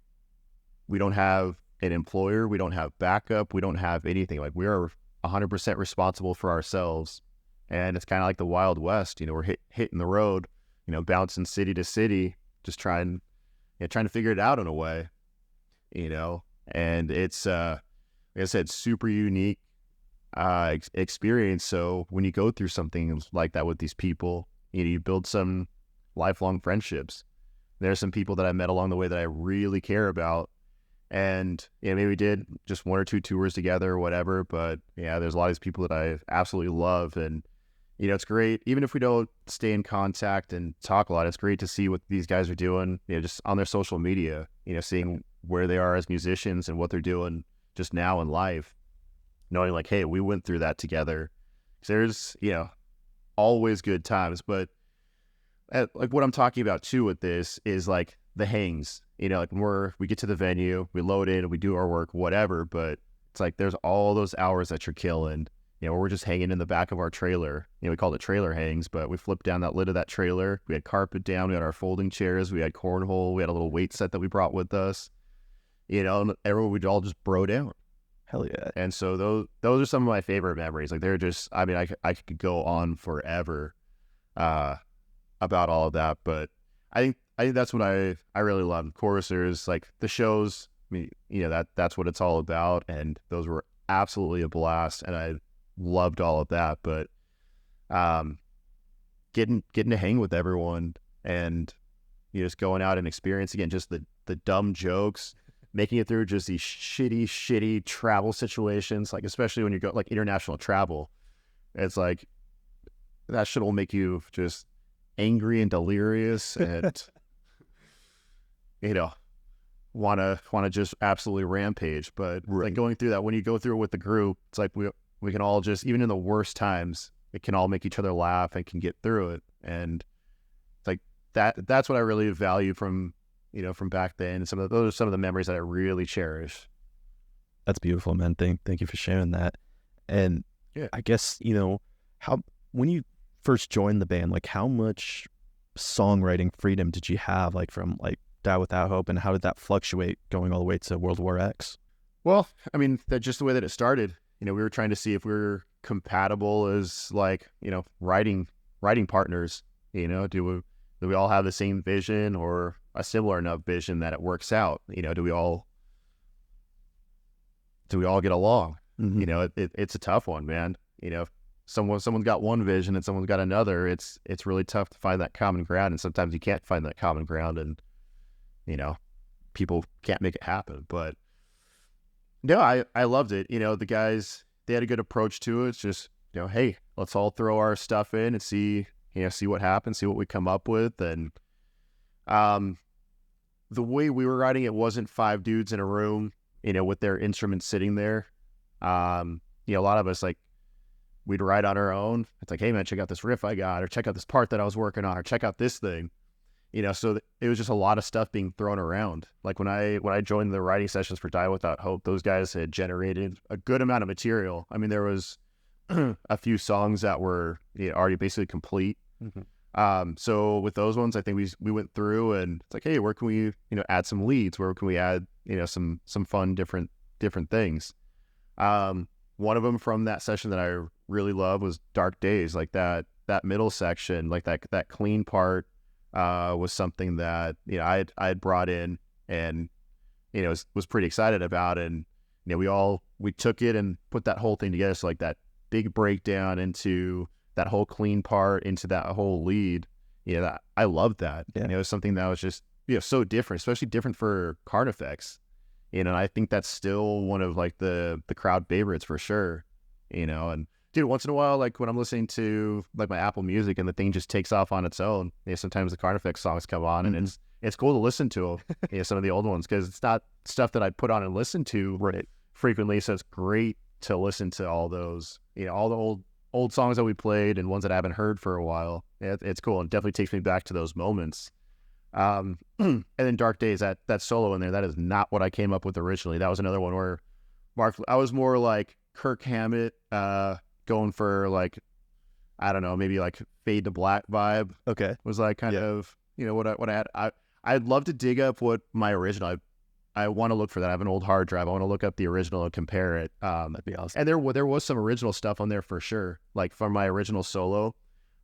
we don't have an employer, we don't have backup, we don't have anything. Like, we are 100% responsible for ourselves. And it's kind of like the Wild West, we're hitting the road, bouncing city to city, just trying to figure it out in a way, and it's, like I said, super unique. experience. So when you go through something like that with these people, you build some lifelong friendships. There are some people that I met along the way that I really care about. And maybe we did just 1 or 2 tours together or whatever. But there's a lot of these people that I absolutely love. And, it's great. Even if we don't stay in contact and talk a lot, it's great to see what these guys are doing, just on their social media, seeing where they are as musicians and what they're doing just now in life, knowing like, hey, we went through that together. There's, always good times. But like what I'm talking about too with this is like the hangs, like when we get to the venue, we load in, we do our work, whatever. But it's like there's all those hours that you're killing, where we're just hanging in the back of our trailer. We call it trailer hangs, but we flipped down that lid of that trailer. We had carpet down, we had our folding chairs, we had cornhole, we had a little weight set that we brought with us. And everyone would all just bro down. Hell yeah. And so those are some of my favorite memories. Like they're just, I mean, I could go on forever about all of that, but I think that's what I really love. Chorusers, like the shows, I mean, that's what it's all about. And those were absolutely a blast. And I loved all of that, but getting to hang with everyone and just going out and experience again, just the dumb jokes, making it through just these shitty travel situations, like especially when you go like international travel, it's like that shit will make you just angry and delirious and want to just absolutely rampage. But like going through that, when you go through it with the group, it's like we can all just, even in the worst times, it can all make each other laugh and can get through it. And it's like that's what I really value from back then. And those are some of the memories that I really cherish. That's beautiful, man. Thank you for sharing that. And I guess, when you first joined the band, like how much songwriting freedom did you have, like from like Die Without Hope, and how did that fluctuate going all the way to World War X? Well, I mean, that's just the way that it started. We were trying to see if we were compatible as like, writing partners. Do we all have the same vision or a similar enough vision that it works out? Do we all get along? Mm-hmm. It's a tough one, man. Someone's got one vision and someone's got another. It's really tough to find that common ground, and sometimes you can't find that common ground, and people can't make it happen. But no, I loved it. The guys, they had a good approach to it. It's just, hey, let's all throw our stuff in and see what happens, see what we come up with. And the way we were writing, it wasn't 5 dudes in a room, with their instruments sitting there. A lot of us, like, we'd write on our own. It's like, hey man, check out this riff I got, or check out this part that I was working on, or check out this thing. So it was just a lot of stuff being thrown around. Like when I joined the writing sessions for Die Without Hope, those guys had generated a good amount of material. I mean, there was a few songs that were already basically complete. Mm-hmm. So with those ones, I think we went through and it's like, hey, where can we add some leads? Where can we add some fun different things? One of them from that session that I really love was Dark Days. Like that middle section, like that clean part. Was something that I had brought in and was pretty excited about, and we took it and put that whole thing together. So like that big breakdown into that whole clean part into that whole lead, that I loved that. Yeah. And it was something that was just so different, especially different for Carnifex. And I think that's still one of like the crowd favorites for sure. And dude, once in a while, like when I'm listening to like my Apple Music and the thing just takes off on its own, sometimes the Carnifex songs come on, and it's cool to listen to them. Some of the old ones, because it's not stuff that I put on and listen to frequently. So it's great to listen to all those, all the old songs that we played and ones that I haven't heard for a while. It's cool, and definitely takes me back to those moments. And then Dark Days, that solo in there, that is not what I came up with originally. That was another one where I was more like Kirk Hammett, going for like, I don't know, maybe like Fade to Black vibe. Okay. Was like kind of, what I had. I'd love to dig up what my original, I want to look for that. I have an old hard drive. I want to look up the original and compare it. That'd be awesome. And there was some original stuff on there for sure. Like from my original solo,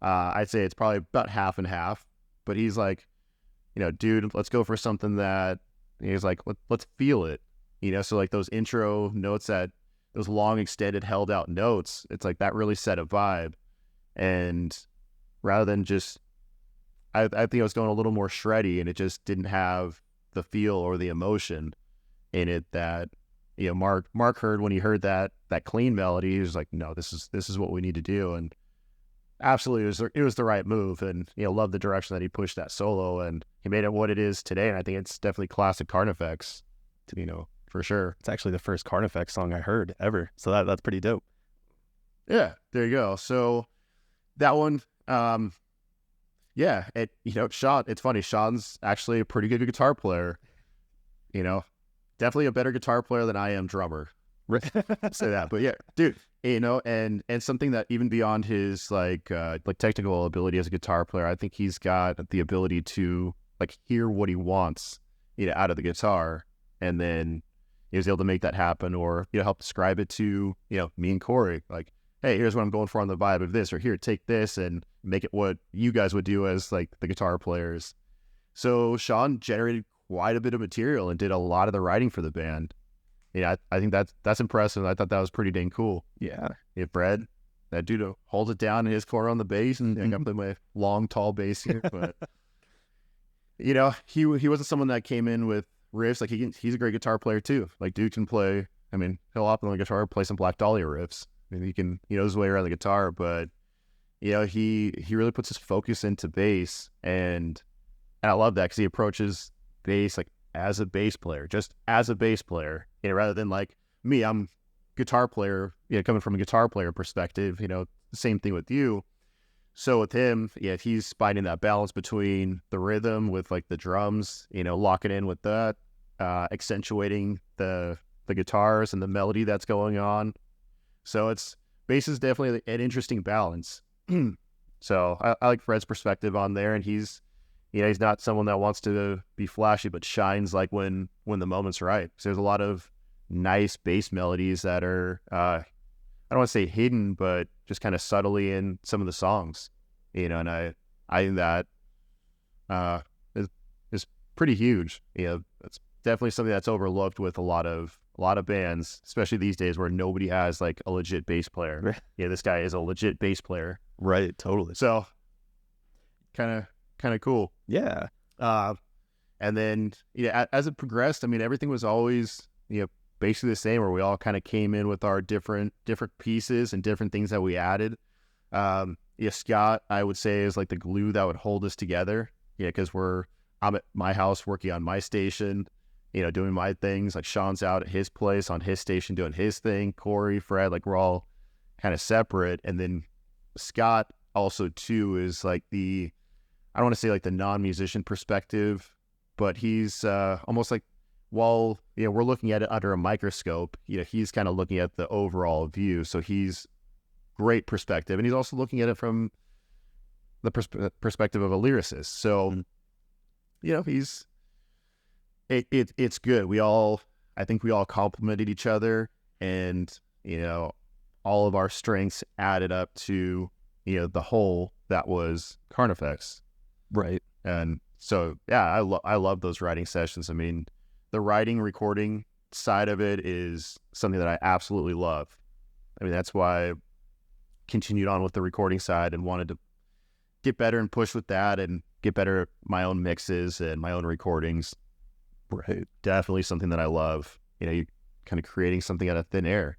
I'd say it's probably about half and half, but he's like, dude, let's go for something that he's like, let's feel it. So like those intro notes that those long extended held out notes. It's like that really set a vibe. And rather than just, I think I was going a little more shreddy, and it just didn't have the feel or the emotion in it that, you know, Mark heard when he heard that clean melody. He was like, no, this is what we need to do. And absolutely, it was the right move. And, you know, love the direction that he pushed that solo, and he made it what it is today. And I think it's definitely classic Carnifex, you know, for sure. It's actually the first Carnifex song I heard ever. So that's pretty dope. Yeah, there you go. So that one, yeah, Sean, it's funny. Sean's actually a pretty good guitar player, you know, definitely a better guitar player than I am drummer. Say that, but yeah, dude, you know, and something that even beyond his like technical ability as a guitar player, I think he's got the ability to like hear what he wants, you know, out of the guitar, and then he was able to make that happen, or, you know, help describe it to, you know, me and Corey, like, hey, here's what I'm going for on the vibe of this, or here, take this and make it what you guys would do as like the guitar players. So Sean generated quite a bit of material and did a lot of the writing for the band. Yeah, I think that's impressive. I thought that was pretty dang cool. Yeah. If Fred, that dude holds it down in his corner on the bass, and I got to play my long, tall bass here. But, you know, he wasn't someone that came in with riffs. Like, he's a great guitar player too. Like, dude can play, I mean, he'll hop on the guitar, play some Black Dahlia riffs. I mean, he knows his way around the guitar, but, you know, he really puts his focus into bass, and I love that, because he approaches bass like as a bass player, just as a bass player, you know, rather than like me, I'm guitar player, you know, coming from a guitar player perspective, you know, same thing with you. So with him, yeah, he's finding that balance between the rhythm with like the drums, you know, locking in with that, accentuating the guitars and the melody that's going on. So bass is definitely an interesting balance. So I like Fred's perspective on there, and he's not someone that wants to be flashy, but shines like when the moment's right. So there's a lot of nice bass melodies that are, I don't want to say hidden, but just kind of subtly in some of the songs, you know, and I think that is pretty huge. You know, it's definitely something that's overlooked with a lot of bands, especially these days where nobody has like a legit bass player. Yeah, this guy is a legit bass player. Right, totally. So kind of cool. Yeah. And then, you know, as it progressed, I mean, everything was always, you know, basically the same, where we all kind of came in with our different pieces and different things that we added. Yeah, Scott, I would say, is like the glue that would hold us together. Yeah, because I'm at my house working on my station, you know, doing my things. Like, Sean's out at his place on his station doing his thing. Corey, Fred, like, we're all kind of separate. And then Scott also too is like I don't want to say like the non-musician perspective, but he's almost like, while, you know, we're looking at it under a microscope, you know, he's kind of looking at the overall view. So he's great perspective, and he's also looking at it from the perspective of a lyricist. So, you know, it's good. I think we all complemented each other, and, you know, all of our strengths added up to, you know, the whole that was Carnifex. Right. And so, yeah, I love those writing sessions. I mean, the writing, recording side of it is something that I absolutely love. I mean, that's why I continued on with the recording side and wanted to get better and push with that and get better at my own mixes and my own recordings. Right. Definitely something that I love. You know, you kind of creating something out of thin air.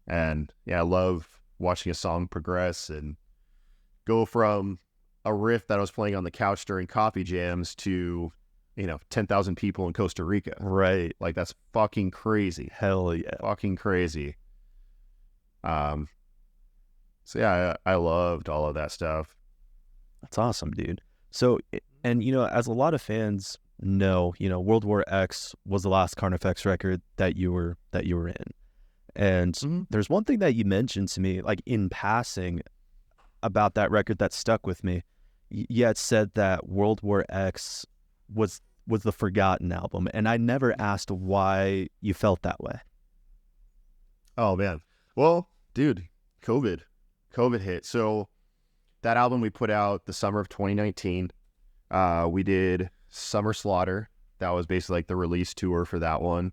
And yeah, I love watching a song progress and go from a riff that I was playing on the couch during coffee jams to, you know, 10,000 people in Costa Rica. Right. Like, that's fucking crazy. Hell yeah. Fucking crazy. So yeah, I loved all of that stuff. That's awesome, dude. So, and, you know, as a lot of fans know, you know, World War X was the last Carnifex record that you were in. And there's one thing that you mentioned to me, like in passing, about that record that stuck with me. You had said that World War X was the forgotten album, and I never asked why you felt that way. Oh man, well, dude, COVID hit. So that album we put out the summer of 2019. We did Summer Slaughter. That was basically like the release tour for that one.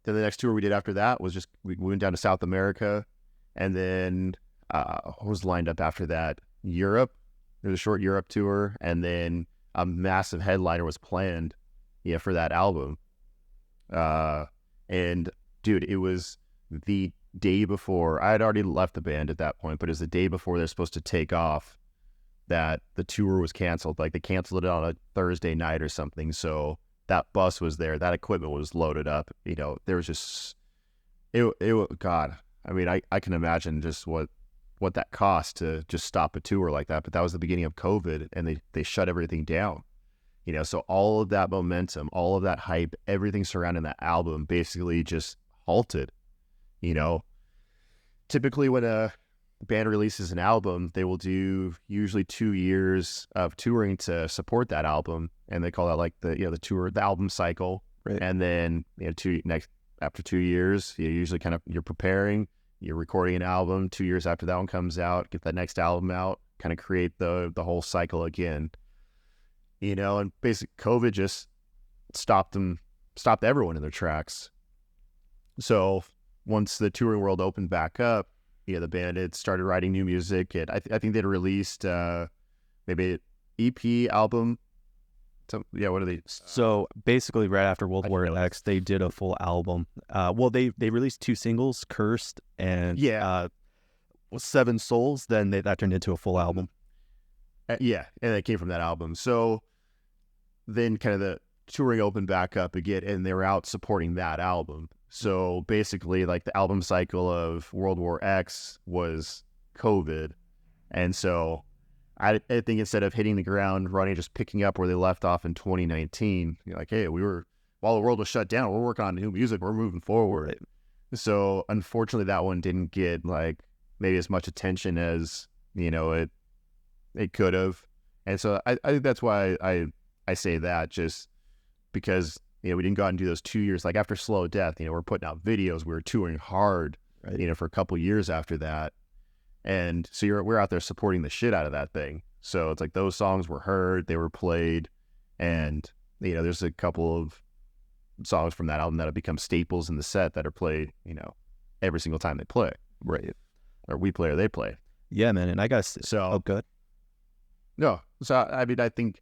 then the next tour we did after that was just, we went down to South America, and then what was lined up after that? Europe. There was a short Europe tour, and then a massive headliner was planned, for that album. And dude, it was the day before. I had already left the band at that point, but it was the day before they're supposed to take off that the tour was canceled. Like, they canceled it on a Thursday night or something. So that bus was there, that equipment was loaded up. There was just, God, I mean, I can imagine just what that cost to just stop a tour like that. But that was the beginning of COVID, and they shut everything down. So all of that momentum, all of that hype, everything surrounding that album basically just halted. Typically when a band releases an album, they will do usually 2 years of touring to support that album, and they call that like the tour, the album cycle. Right. And then after 2 years, usually you're preparing, you're recording an album. 2 years after that one comes out, get that next album out, kind of create the whole cycle again. And basically COVID just stopped everyone in their tracks. So once the touring world opened back up, the band had started writing new music. I think they'd released maybe an EP album. What are they? So basically, right after World War X, they did a full album. They released 2 singles, Cursed and Seven Souls. Then that turned into a full album. And it came from that album. So then kind of the touring opened back up again, and they were out supporting that album. So basically, like, the album cycle of World War X was COVID. And so I think instead of hitting the ground running, just picking up where they left off in 2019, like, hey, while the world was shut down, we're working on new music, we're moving forward. Right. So unfortunately, that one didn't get like maybe as much attention as, it could have. And so I think that's why I say that, just because, we didn't go out and do those 2 years. Like, after Slow Death, we're putting out videos, we were touring hard, right, for a couple years after that. And so we're out there supporting the shit out of that thing. So it's like those songs were heard, they were played, and, there's a couple of songs from that album that have become staples in the set that are played, every single time they play. Right. Or we play or they play. Yeah, man. And I guess, good. No. So, I mean, I think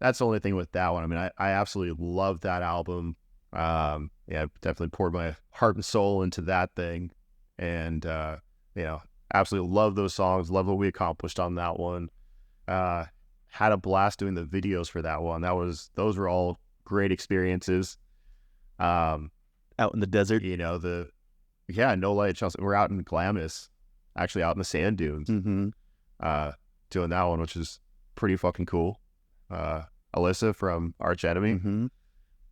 that's the only thing with that one. I mean, I absolutely love that album. Definitely poured my heart and soul into that thing. And, absolutely love those songs. Love what we accomplished on that one. Had a blast doing the videos for that one. Those were all great experiences. Out in the desert. No light Chelsea. We're out in Glamis, actually out in the sand dunes, doing that one, which is pretty fucking cool. Alyssa from Arch Enemy,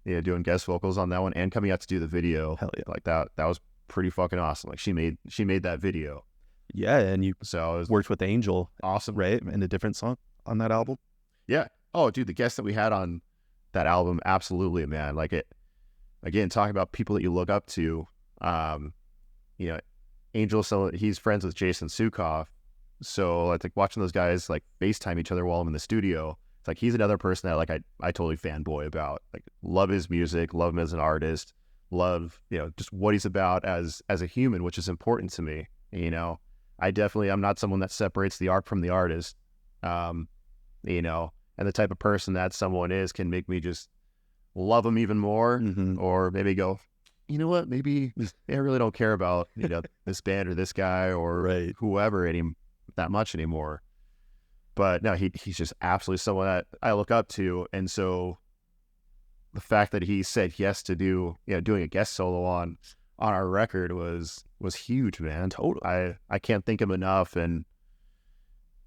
doing guest vocals on that one and coming out to do the video. Hell yeah. Like that was pretty fucking awesome. Like, she made that video. Yeah, and you worked with Angel. Awesome. Right? In a different song on that album. Yeah. Oh, dude, the guests that we had on that album, absolutely, man. Like, it, again, talking about people that you look up to, Angel, so he's friends with Jason Sukoff. So I think watching those guys like FaceTime each other while I'm in the studio, it's like he's another person that like I totally fanboy about. Like, love his music, love him as an artist, love, just what he's about as a human, which is important to me. I'm not someone that separates the art from the artist. And the type of person that someone is can make me just love him even more, or maybe go, you know what, maybe I really don't care about, this band or this guy or whoever that much anymore. But no, he's just absolutely someone that I look up to. And so the fact that he said yes to doing a guest solo on our record was huge, man. Totally. I can't thank him enough. And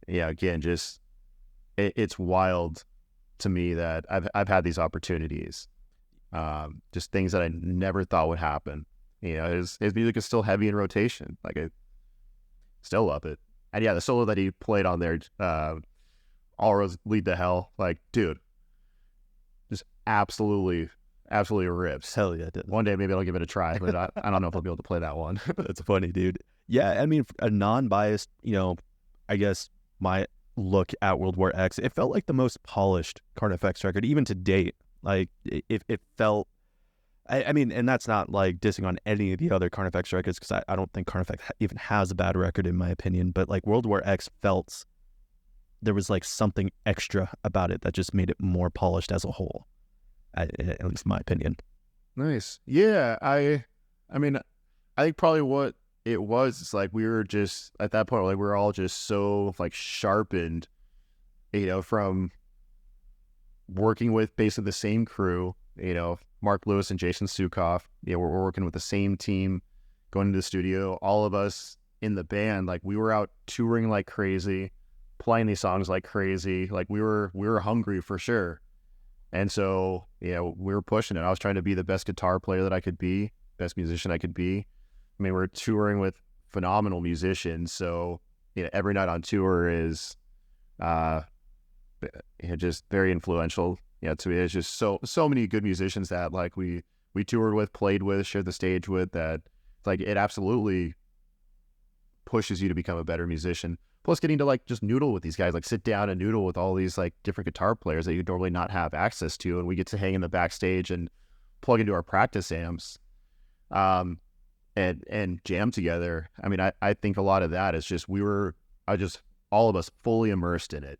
again, just it's wild to me that I've had these opportunities, just things that I never thought would happen. His music is still heavy in rotation. Like, I still love it. And the solo that he played on there, All Roads Lead to Hell, like, dude, just absolutely rips. Hell yeah, dude. One day maybe I'll give it a try, but I don't know if I'll be able to play that one. That's funny, dude. Yeah, I mean, a non-biased, I guess my look at World War X, it felt like the most polished Carnifex record, even to date. Like, it felt, I mean, and that's not like dissing on any of the other Carnifex records, because I don't think Carnifex even has a bad record in my opinion, but like World War X felt there was like something extra about it that just made it more polished as a whole, at least my opinion. Nice. Yeah, I mean, I think probably what it was is like we were just at that point, like we were all just so like sharpened, from working with basically the same crew, Mark Lewis and Jason Sukoff. We're working with the same team, going into the studio. All of us in the band, like we were out touring like crazy, playing these songs like crazy. Like we were hungry for sure. And so, we were pushing it. I was trying to be the best guitar player that I could be, best musician I could be. I mean, we're touring with phenomenal musicians. So, every night on tour is just very influential. To me, it's just so many good musicians that like we toured with, played with, shared the stage with, that like it absolutely pushes you to become a better musician. Plus getting to like just noodle with these guys, like sit down and noodle with all these like different guitar players that you'd normally not have access to. And we get to hang in the backstage and plug into our practice amps, and jam together. I mean, I think a lot of that is just, all of us fully immersed in it.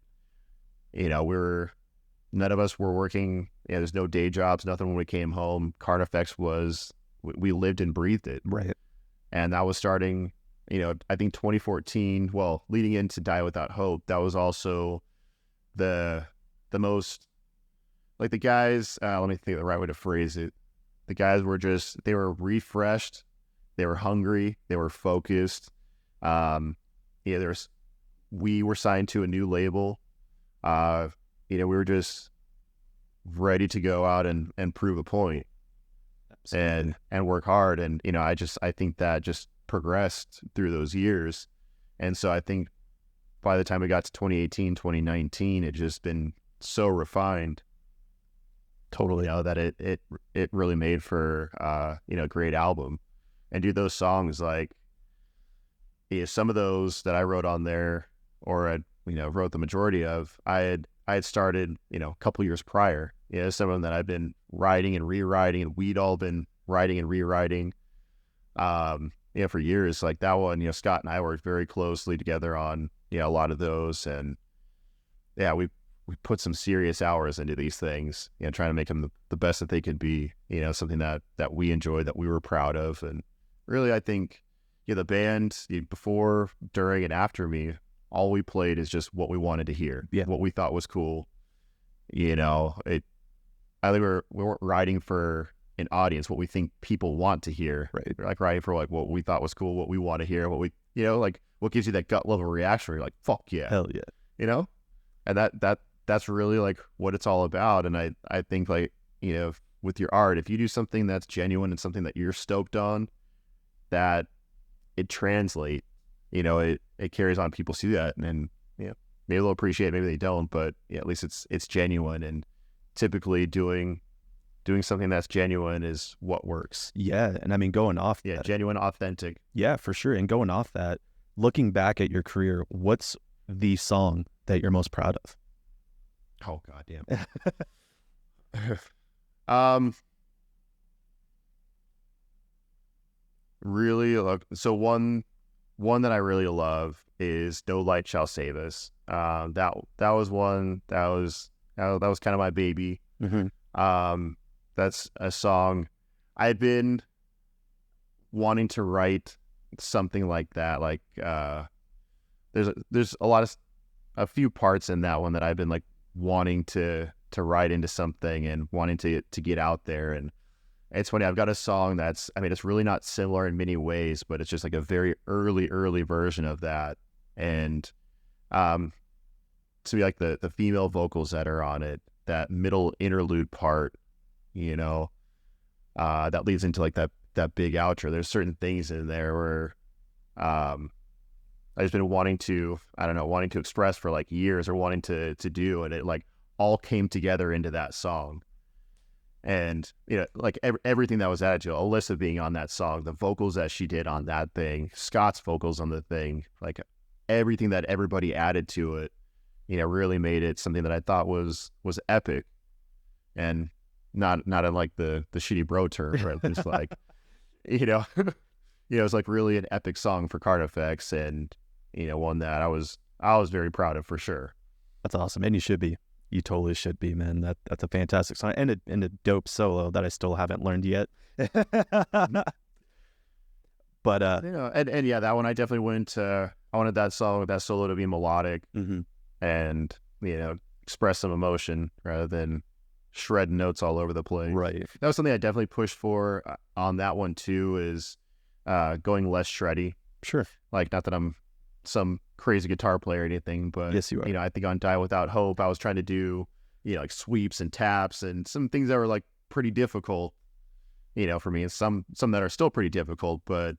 None of us were working, there's no day jobs, nothing when we came home. Carnifex we lived and breathed it. Right. And that was starting, I think 2014, well, leading into Die Without Hope, that was also the most, like the guys, let me think of the right way to phrase it. The guys were they were refreshed, they were hungry, they were focused. We were signed to a new label. We were just ready to go out and prove a point. Absolutely. and work hard. And, I think that just progressed through those years. And so I think by the time we got to 2018, 2019, it just been so refined. Totally. That it really made for, a great album. And dude, those songs, like, some of those that I wrote on there, or I, wrote the majority of, I had started, a couple years prior. Some of them that I've been writing and rewriting, and we'd all been writing and rewriting, for years. Like that one, Scott and I worked very closely together on, a lot of those. And yeah, we put some serious hours into these things, trying to make them the best that they could be, something that we enjoyed, that we were proud of. And really, I think, the band, before, during, and after me, all we played is just what we wanted to hear, what we thought was cool. I think we weren't writing for an audience, what we think people want to hear. Right. We're like writing for like what we thought was cool, what we want to hear, what we, like what gives you that gut level reaction where you're like, fuck yeah. Hell yeah. And that's really like what it's all about. And I think like, with your art, if you do something that's genuine and something that you're stoked on, that it translates, it carries on. People see that, and maybe they'll appreciate it, maybe they don't, but at least it's genuine. And typically doing something that's genuine is what works. Yeah. And I mean, going off that, genuine, authentic. Yeah, for sure. And going off that, looking back at your career, what's the song that you're most proud of? Oh, goddamn. Really, so one that I really love is No Light Shall Save Us. That was one that was kind of my baby. Mm-hmm. That's a song I've been wanting to write something like that. Like, there's a few parts in that one that I've been like wanting to write into something and wanting to get out there. And it's funny, I've got a song that's, it's really not similar in many ways, but it's just like a very early version of that. And to be like the female vocals that are on it, that middle interlude part, that leads into like that big outro. There's certain things in there where I've just been wanting to express for like years, or wanting to do, and it like all came together into that song. And, like everything that was added to it, Alyssa being on that song, the vocals that she did on that thing, Scott's vocals on the thing, like everything that everybody added to it, really made it something that I thought was epic. And not in like the shitty bro term, right? Just like, you know, it's like really an epic song for Carnifex, and one that I was very proud of for sure. That's awesome, and you should be. You totally should be, man. That's a fantastic song, and a dope solo that I still haven't learned yet. But and yeah, that one I definitely went. I wanted that solo to be melodic, and express some emotion rather than shred notes all over the place. Right. That was something I definitely pushed for on that one too. Is going less shreddy. Sure. Like, not that I'm some crazy guitar player or anything, but yes, you are. I think on Die Without Hope, I was trying to do like sweeps and taps and some things that were like pretty difficult, for me, and some that are still pretty difficult. But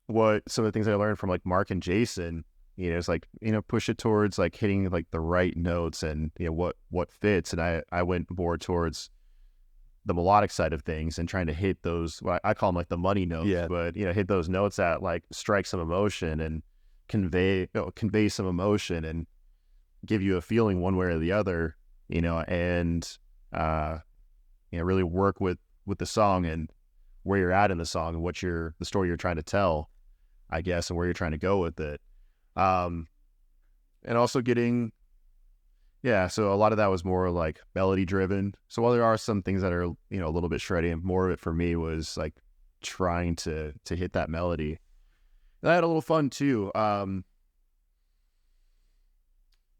what some of the things I learned from like Mark and Jason, is like push it towards like hitting like the right notes and what fits. And I went more towards the melodic side of things and trying to hit those, well, I call them like the money notes, but hit those notes that like strike some emotion and convey some emotion and give you a feeling one way or the other, and really work with the song and where you're at in the song and the story you're trying to tell, I guess, and where you're trying to go with it. And also getting, so a lot of that was more like melody driven. So while there are some things that are, a little bit shreddy, and more of it for me was like trying to hit that melody. And I had a little fun too.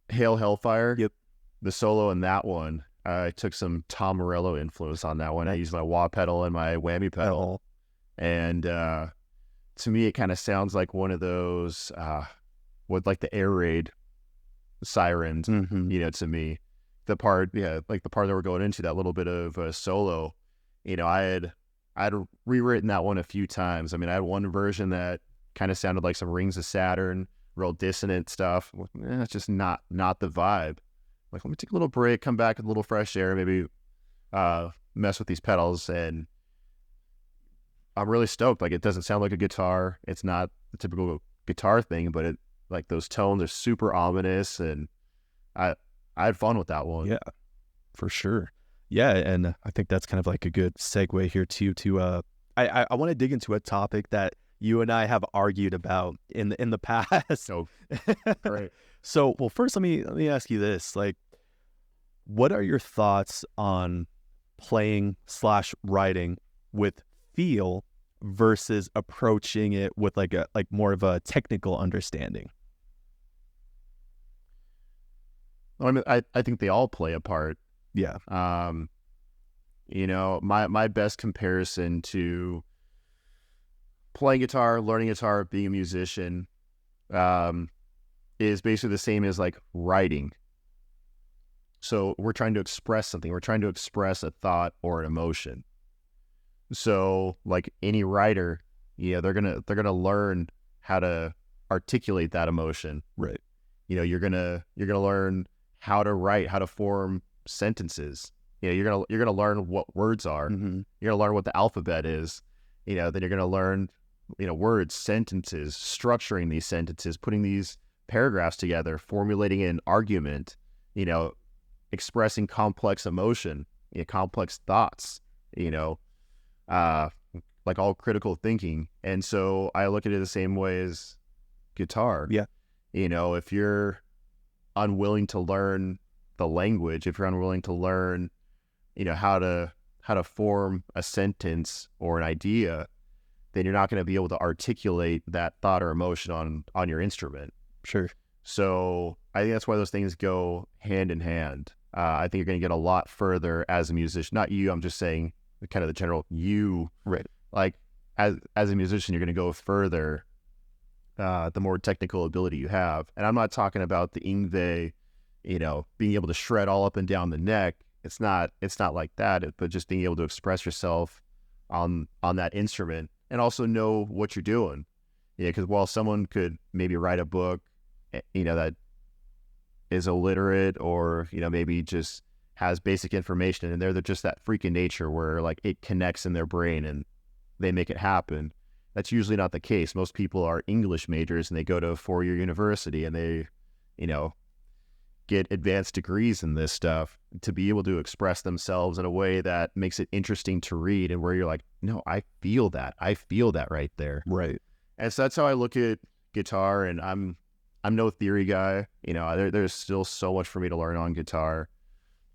Hail Hellfire. Yep. The solo in that one, I took some Tom Morello influence on that one. I used my wah pedal and my whammy pedal. And to me, it kind of sounds like one of those, with like the air raid sirens, to me. The part, like the part that we're going into, that little bit of a solo, I had rewritten that one a few times. I mean, I had one version that kind of sounded like some Rings of Saturn, real dissonant stuff. It's just not the vibe. Like, let me take a little break, come back with a little fresh air, maybe mess with these pedals, and I'm really stoked. Like, it doesn't sound like a guitar. It's not the typical guitar thing, but it, like, those tones are super ominous, and I had fun with that one. Yeah, for sure. Yeah, and I think that's kind of like a good segue here too. I want to dig into a topic that you and I have argued about in the past. Oh, great. So, well, first let me ask you this: like, what are your thoughts on playing / writing with feel versus approaching it with like more of a technical understanding? I mean, I think they all play a part. Yeah. My best comparison to playing guitar, learning guitar, being a musician, is basically the same as like writing. So we're trying to express something. We're trying to express a thought or an emotion. So like any writer, they're gonna learn how to articulate that emotion. Right. You're gonna learn how to write, how to form sentences. You're gonna learn what words are. You're gonna learn what the alphabet is. Then you're gonna learn words, sentences, structuring these sentences, putting these paragraphs together, formulating an argument, expressing complex emotion, complex thoughts, like all critical thinking. And so I look at it the same way as guitar. Yeah. If you're unwilling to learn the language, if you're unwilling to learn, how to form a sentence or an idea, then you're not going to be able to articulate that thought or emotion on your instrument. Sure. So I think that's why those things go hand in hand. I think you're going to get a lot further as a musician. Not you, I'm just saying kind of the general you. Right. Like as a musician, you're going to go further the more technical ability you have. And I'm not talking about the Yngwie, being able to shred all up and down the neck. It's not like that, but just being able to express yourself on that instrument and also know what you're doing. Because while someone could maybe write a book, that is illiterate or, maybe just has basic information and they're just that freak of nature where like it connects in their brain and they make it happen. That's usually not the case. Most people are English majors and they go to a 4-year university and they, get advanced degrees in this stuff to be able to express themselves in a way that makes it interesting to read, and where you're like, no, I feel that right there. Right. And so that's how I look at guitar. And I'm no theory guy. There's still so much for me to learn on guitar,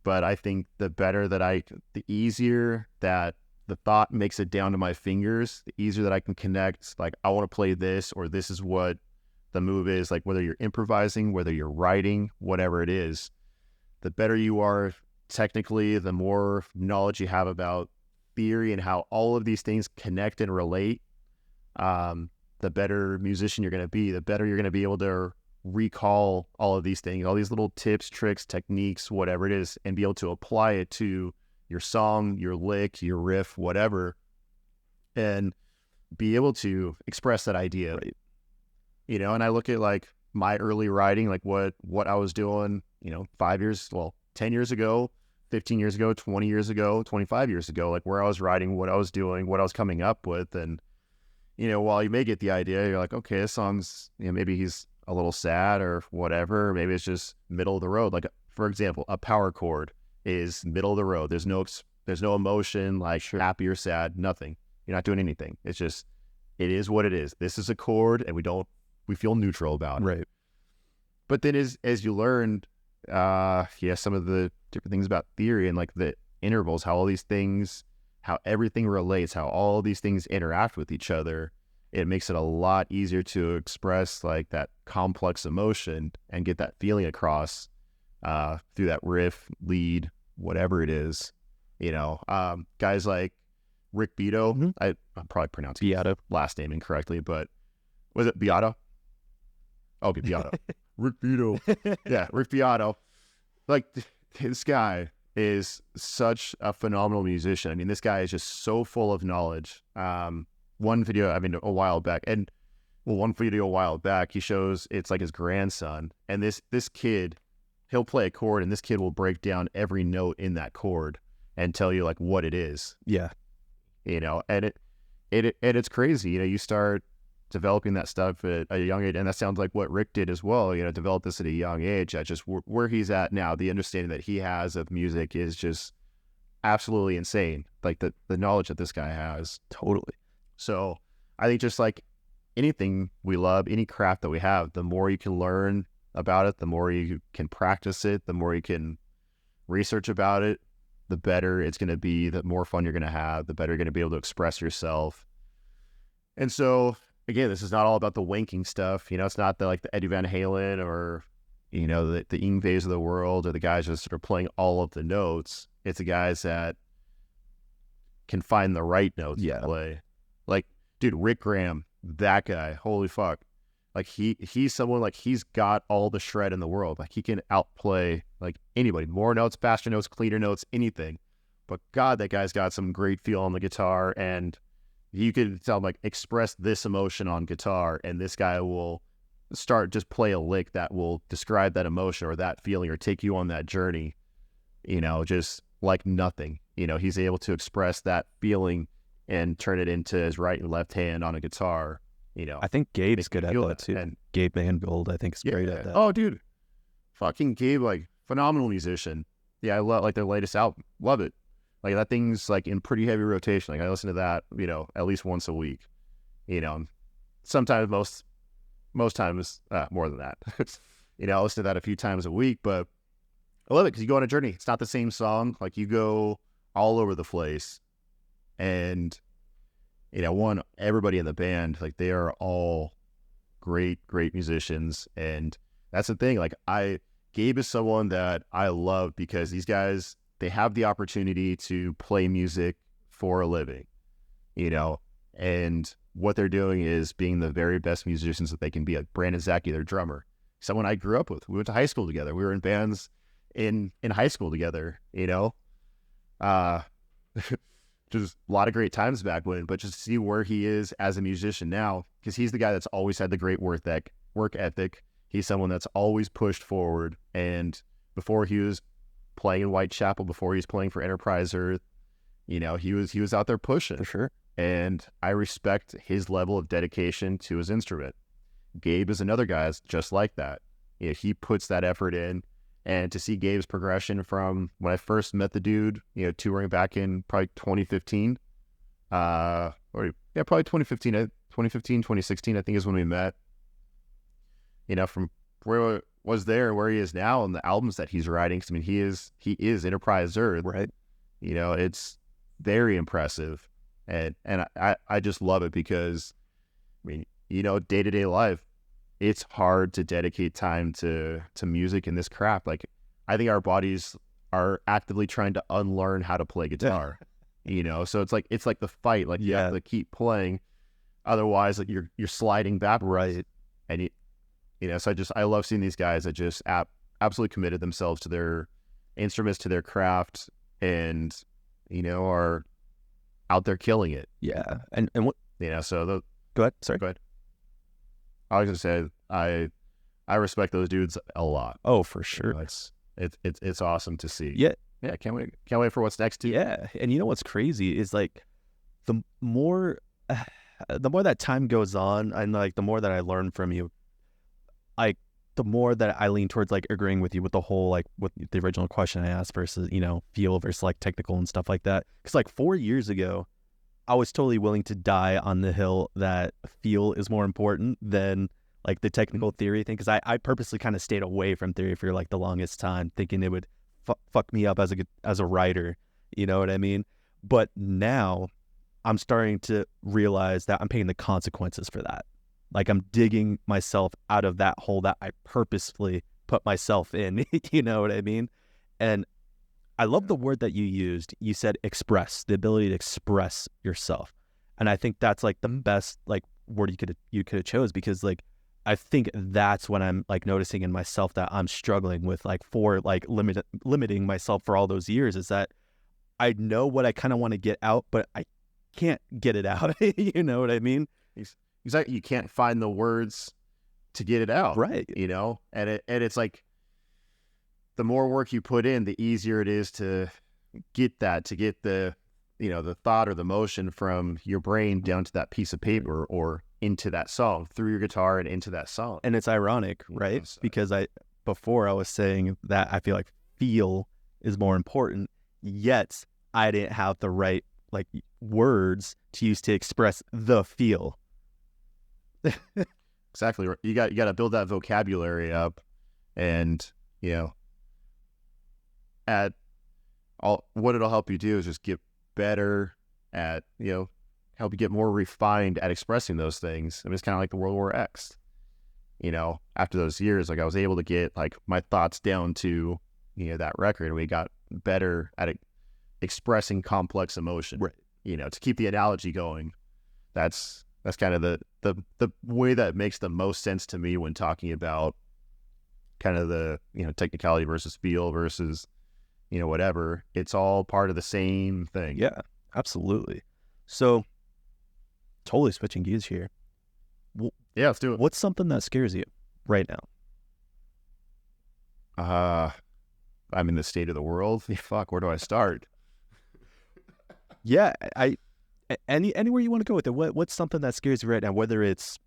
but I think the easier that the thought makes it down to my fingers, the easier that I can connect, like, I want to play this, or this is what the move is, like, whether you're improvising, whether you're writing, whatever it is, the better you are technically, the more knowledge you have about theory and how all of these things connect and relate, the better musician you're going to be, the better you're going to be able to recall all of these things, all these little tips, tricks, techniques, whatever it is, and be able to apply it to your song, your lick, your riff, whatever, and be able to express that idea. Right. And I look at like my early writing, like what I was doing, 10 years ago, 15 years ago, 20 years ago, 25 years ago, like where I was writing, what I was doing, what I was coming up with. And, while you may get the idea, you're like, okay, this song's, maybe he's a little sad or whatever. Maybe it's just middle of the road. Like, for example, a power chord is middle of the road. There's no emotion, like happy or sad, nothing. You're not doing anything. It's just, it is what it is. This is a chord, and we feel neutral about it. Right. But then as you learned, some of the different things about theory and like the intervals, how all these things, how everything relates, how all these things interact with each other, it makes it a lot easier to express like that complex emotion and get that feeling across through that riff, lead, whatever it is. Guys like Rick Beato, Mm-hmm. I'm probably pronouncing his last name incorrectly, but was it Beato? Okay, Beato. Rick Beato. Yeah, Rick Beato. Like, this guy is such a phenomenal musician. I mean, this guy is just so full of knowledge. One video a while back, he shows it's like his grandson, and this kid, he'll play a chord, and this kid will break down every note in that chord and tell you like what it is. Yeah. And it's crazy. You start developing that stuff at a young age, and that sounds like what Rick did as well. Develop this at a young age. That's just where he's at now. The understanding that he has of music is just absolutely insane. Like the knowledge that this guy has. Totally. So I think just like anything we love, any craft that we have, the more you can learn about it, the more you can practice it, the more you can research about it, the better it's going to be, the more fun you're going to have, the better you're going to be able to express yourself. And so, again, this is not all about the wanking stuff. It's not the Eddie Van Halen or, the Yngwies of the world, or the guys that are playing all of the notes. It's the guys that can find the right notes to play. Like, dude, Rick Graham, that guy, holy fuck. Like, he's someone, like, he's got all the shred in the world. Like, he can outplay, like, anybody. More notes, faster notes, cleaner notes, anything. But, God, that guy's got some great feel on the guitar, and you could tell him, like, express this emotion on guitar, and this guy will just play a lick that will describe that emotion or that feeling or take you on that journey, just like nothing. He's able to express that feeling and turn it into his right and left hand on a guitar. I think Gabe's good at that too. And Gabe Mangold, I think, is great at that. Oh, dude. Fucking Gabe, like, phenomenal musician. Yeah, I love, like, their latest album. Love it. Like, that thing's, like, in pretty heavy rotation. Like, I listen to that, at least once a week. Sometimes, most times, more than that. I listen to that a few times a week, but I love it because you go on a journey. It's not the same song. Like, you go all over the place. And everybody in the band, like, they are all great musicians. And that's the thing. Like, Gabe is someone that I love because these guys, they have the opportunity to play music for a living, and what they're doing is being the very best musicians that they can be. Like Brandon Zacke, their drummer, someone I grew up with. We went to high school together. We were in bands in high school together, just a lot of great times back when, but just to see where he is as a musician now, because he's the guy that's always had the great work ethic. He's someone that's always pushed forward. And before he was playing in Whitechapel, before he was playing for Enterprise Earth, he was out there pushing. For sure. And I respect his level of dedication to his instrument. Gabe is another guy that's just like that. He puts that effort in, And to see Gabe's progression from when I first met the dude, you know, touring back in probably 2015, probably 2016, I think is when we met. You know, from where I was there, where he is now, and the albums that he's writing. 'Cause, I mean, he is Enterprise Earth, right? You know, it's very impressive, and I just love it because, I mean, you know, day-to-day life, it's hard to dedicate time to music and this crap. Like, I think our bodies are actively trying to unlearn how to play guitar. You know, so it's like the fight. Like, you have to keep playing, otherwise, like you're sliding back, right? And you know, so I love seeing these guys that just absolutely committed themselves to their instruments, to their craft, and, you know, are out there killing it. Yeah, and what, you know, so go ahead. Sorry, go ahead. I was gonna say I respect those dudes a lot. Oh, for sure. You know, it's awesome to see. Yeah. Can't wait for what's next too. Yeah, and you know what's crazy is, like, the more that time goes on, and like the more that I learn from you, like the more that I lean towards like agreeing with you with the whole, like, with the original question I asked versus, you know, feel versus like technical and stuff like that. Because like 4 years ago, I was totally willing to die on the hill that feel is more important than like the technical theory thing. Because I purposely kind of stayed away from theory for like the longest time, thinking it would fuck me up as a writer. You know what I mean? But now I'm starting to realize that I'm paying the consequences for that. Like, I'm digging myself out of that hole that I purposefully put myself in. You know what I mean? And I love the word that you used. You said express, the ability to express yourself. And I think that's like the best like word you could have chose, because like I think that's when I'm like noticing in myself that I'm struggling with, like, for like limiting myself for all those years, is that I know what I kind of want to get out, but I can't get it out. You know what I mean? Exactly. You can't find the words to get it out. Right. You know, and it's like, the more work you put in, the easier it is to get the, you know, the thought or the motion from your brain down to that piece of paper or into that song, through your guitar and into that song. And it's ironic, right? Because before I was saying that I feel like feel is more important, yet I didn't have the right like words to use to express the feel. Exactly. You got to build that vocabulary up, and, you know, what it'll help you do is just get better at, you know, help you get more refined at expressing those things. I mean, it's kind of like the World War X. You know, after those years, like, I was able to get like my thoughts down to, you know, that record, and we got better at expressing complex emotion. Right. You know, to keep the analogy going, that's kind of the way that makes the most sense to me when talking about kind of the, you know, technicality versus feel versus, you know, whatever. It's all part of the same thing. Yeah, absolutely. So, totally switching gears here. Yeah, let's do it. What's something that scares you right now? I'm in the state of the world. Fuck, where do I start? Yeah, anywhere you want to go with it. What's something that scares you right now? Whether it's,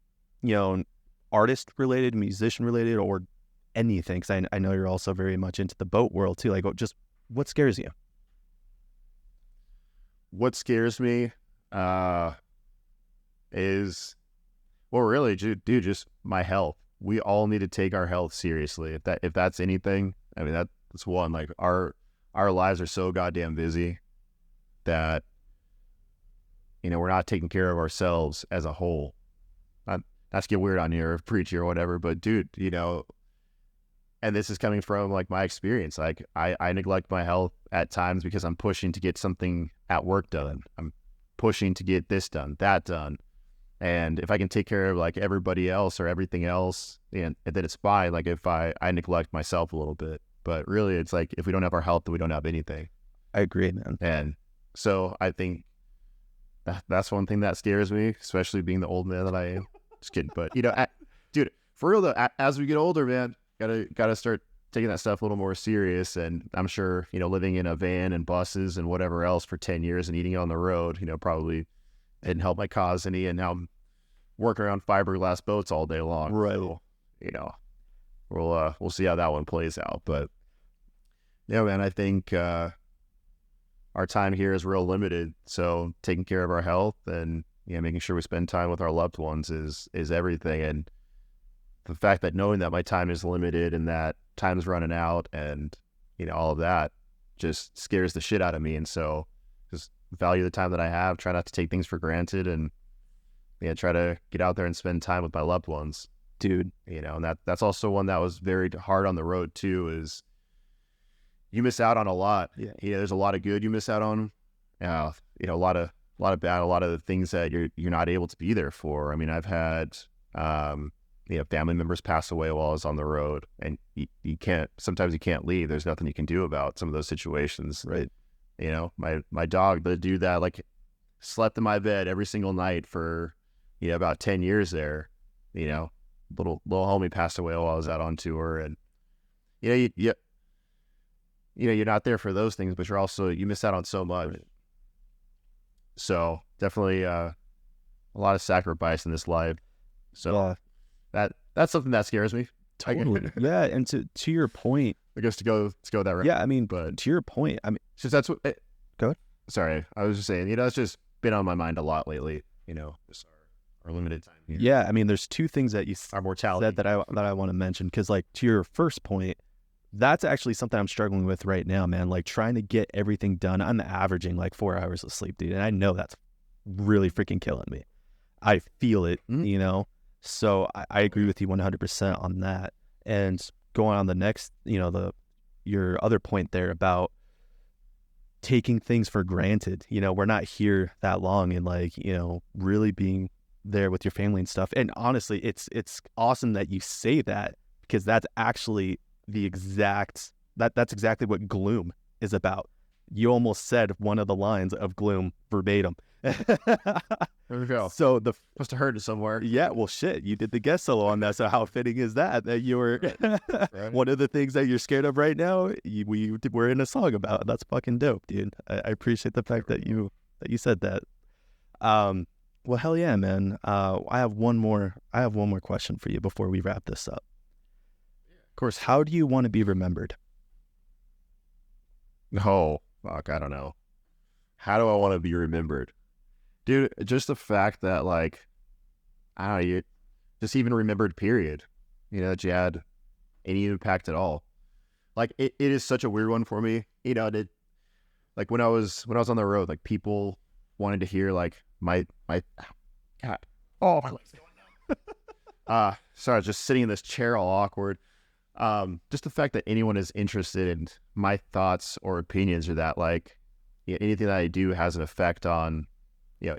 you know, artist related, musician related, or anything. Because I know you're also very much into the boat world too. Like, just what scares you? What scares me is, well, really, dude, just my health. We all need to take our health seriously. If that's anything, I mean, that's one. Like, our lives are so goddamn busy that, you know, we're not taking care of ourselves as a whole. Not to get weird on here, preachy or whatever, but dude, you know, and this is coming from like my experience. Like, I neglect my health at times because I'm pushing to get something at work done. I'm pushing to get this done, that done. And if I can take care of like everybody else or everything else, and then it's fine. Like, if I neglect myself a little bit, but really it's like, if we don't have our health, then we don't have anything. I agree, man. And so I think that's one thing that scares me, especially being the old man that I am. Just kidding. But, you know, dude, for real though, as we get older, man, gotta start taking that stuff a little more serious. And I'm sure, you know, living in a van and buses and whatever else for 10 years and eating on the road, you know, probably didn't help my cause any. And now I'm working around fiberglass boats all day long. Right. So, you know, we'll see how that one plays out. But Yeah, man, I think our time here is real limited. So taking care of our health and making sure we spend time with our loved ones is everything. And the fact that knowing that my time is limited and that time's running out and all of that just scares the shit out of me. And so just value the time that I have, try not to take things for granted, and try to get out there and spend time with my loved ones, dude. And that's also one that was very hard on the road too, is you miss out on a lot. Yeah. There's a lot of good you miss out on. A lot of bad, a lot of the things that you're not able to be there for. I mean, I've had family members pass away while I was on the road, and sometimes you can't leave. There's nothing you can do about some of those situations. Right. My dog, the dude that like slept in my bed every single night for about 10 years there, little homie passed away while I was out on tour. And you're not there for those things, but you miss out on so much. Right. So definitely a lot of sacrifice in this life. So that's something that scares me. Totally. Yeah. And to your point, I guess to go that route. Yeah. I mean, but to your point, I mean, since that's what, go ahead. Sorry. I was just saying, it's just been on my mind a lot lately, just our limited time here. Yeah. I mean, there's two things that you our mortality said that I want to mention. Cause like to your first point, that's actually something I'm struggling with right now, man. Like trying to get everything done. I'm averaging like 4 hours of sleep, dude. And I know that's really freaking killing me. I feel it, So I agree with you 100% on that. And going on the next, your other point there about taking things for granted. We're not here that long, and like, really being there with your family and stuff. And honestly, it's awesome that you say that, because that's actually that's exactly what Gloom is about. You almost said one of the lines of Gloom verbatim. There we go. So must have heard it somewhere. Yeah, well, shit, you did the guest solo on that. So how fitting is that you were right. One of the things that you're scared of right now, we're in a song about. That's fucking dope, dude. I appreciate the fact that you said that. Well, hell yeah, man. I have one more question for you before we wrap this up. Of course, how do you want to be remembered? Oh, fuck, I don't know. How do I want to be remembered? Dude, just the fact that, like, I don't know, you just even remembered, period, that you had any impact at all. Like, it is such a weird one for me, like when I was on the road, like people wanted to hear like my God, oh, my leg's going down. Sorry, just sitting in this chair all awkward. Just the fact that anyone is interested in my thoughts or opinions, or that like anything that I do has an effect on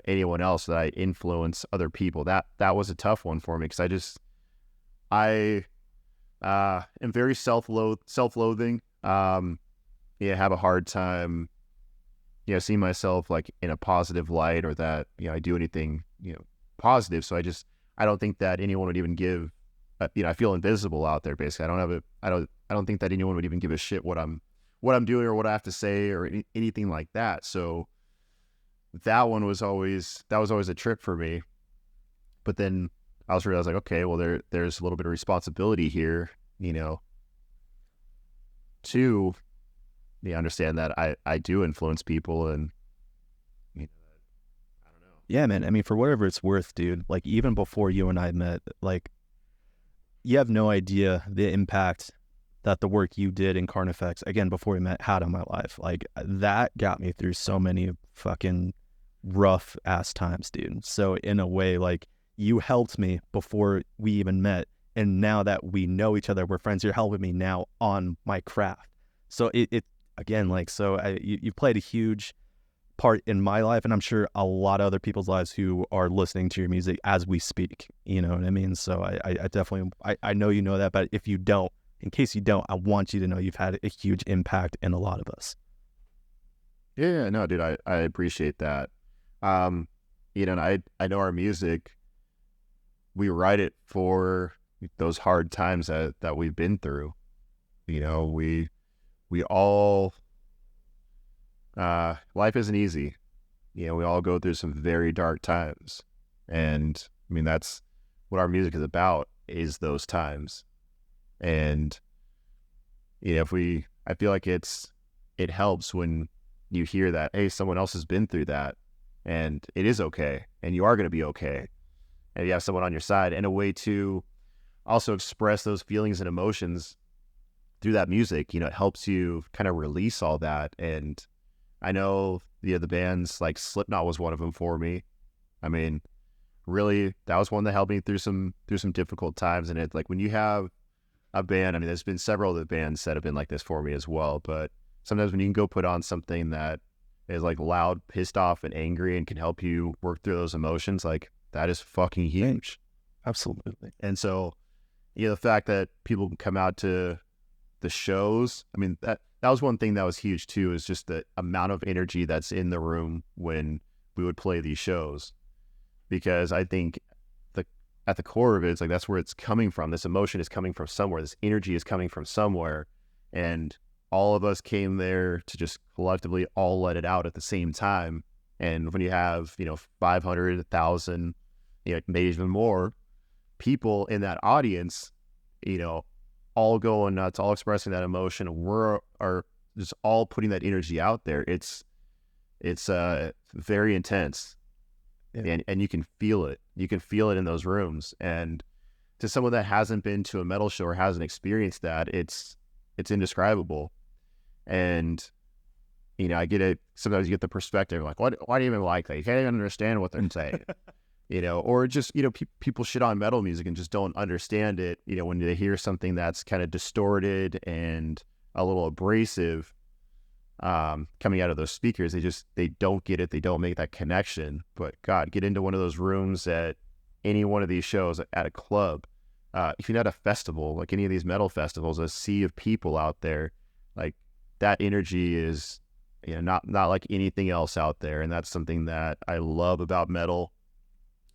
anyone else, that I influence other people, that was a tough one for me, because I am very self-loathing. Have a hard time seeing myself like in a positive light, or that I do anything positive. So I don't think that anyone would even give I feel invisible out there, basically. I don't think that anyone would even give a shit what I'm doing or what I have to say, or anything like that. So that was always a trip for me. But then I also realized, like, okay, well, there's a little bit of responsibility here, to understand that I do influence people, and I don't know. Yeah, man. I mean, for whatever it's worth, dude, like even before you and I met, like, you have no idea the impact that the work you did in Carnifex, again, before we met, had on my life. Like, that got me through so many fucking rough ass times, dude. So in a way, like, you helped me before we even met, and now that we know each other, we're friends, you're helping me now on my craft. So it again, like, so you played a huge part in my life, and I'm sure a lot of other people's lives who are listening to your music as we speak. You know what I mean? So I definitely, I know you know that, but if you don't, in case you don't, I want you to know you've had a huge impact in a lot of us. Yeah, no, dude, I appreciate that. And I know our music, we write it for those hard times that we've been through. We all, life isn't easy. We all go through some very dark times. And I mean, that's what our music is about, is those times. And, I I feel like it helps when you hear that, hey, someone else has been through that and it is okay and you are going to be okay. And you have someone on your side, and a way to also express those feelings and emotions through that music. It helps you kind of release all that. And I know the bands like Slipknot was one of them for me. I mean, really, that was one that helped me through some difficult times. And it's like when you have a band, I mean, there's been several of the bands that have been like this for me as well. But sometimes when you can go put on something that is like loud, pissed off, and angry and can help you work through those emotions, like that is fucking huge. Absolutely. And so, the fact that people can come out to the shows, I mean, that was one thing that was huge too, is just the amount of energy that's in the room when we would play these shows. Because I think at the core of it, it's like that's where it's coming from. This emotion is coming from somewhere. This energy is coming from somewhere. And all of us came there to just collectively all let it out at the same time. And when you have, 500, 1,000, maybe even more people in that audience, all going nuts, all expressing that emotion, are just all putting that energy out there. It's very intense. Yeah. And you can feel it. You can feel it in those rooms. And to someone that hasn't been to a metal show or hasn't experienced that, it's indescribable. And I get it. Sometimes you get the perspective like, why do you even like that? You can't even understand what they're saying. Or just people shit on metal music and just don't understand it. When they hear something that's kind of distorted and a little abrasive coming out of those speakers, they don't get it. They don't make that connection. But God, get into one of those rooms at any one of these shows, at a club, if you're at a festival, like any of these metal festivals, a sea of people out there, like that energy is not like anything else out there. And that's something that I love about metal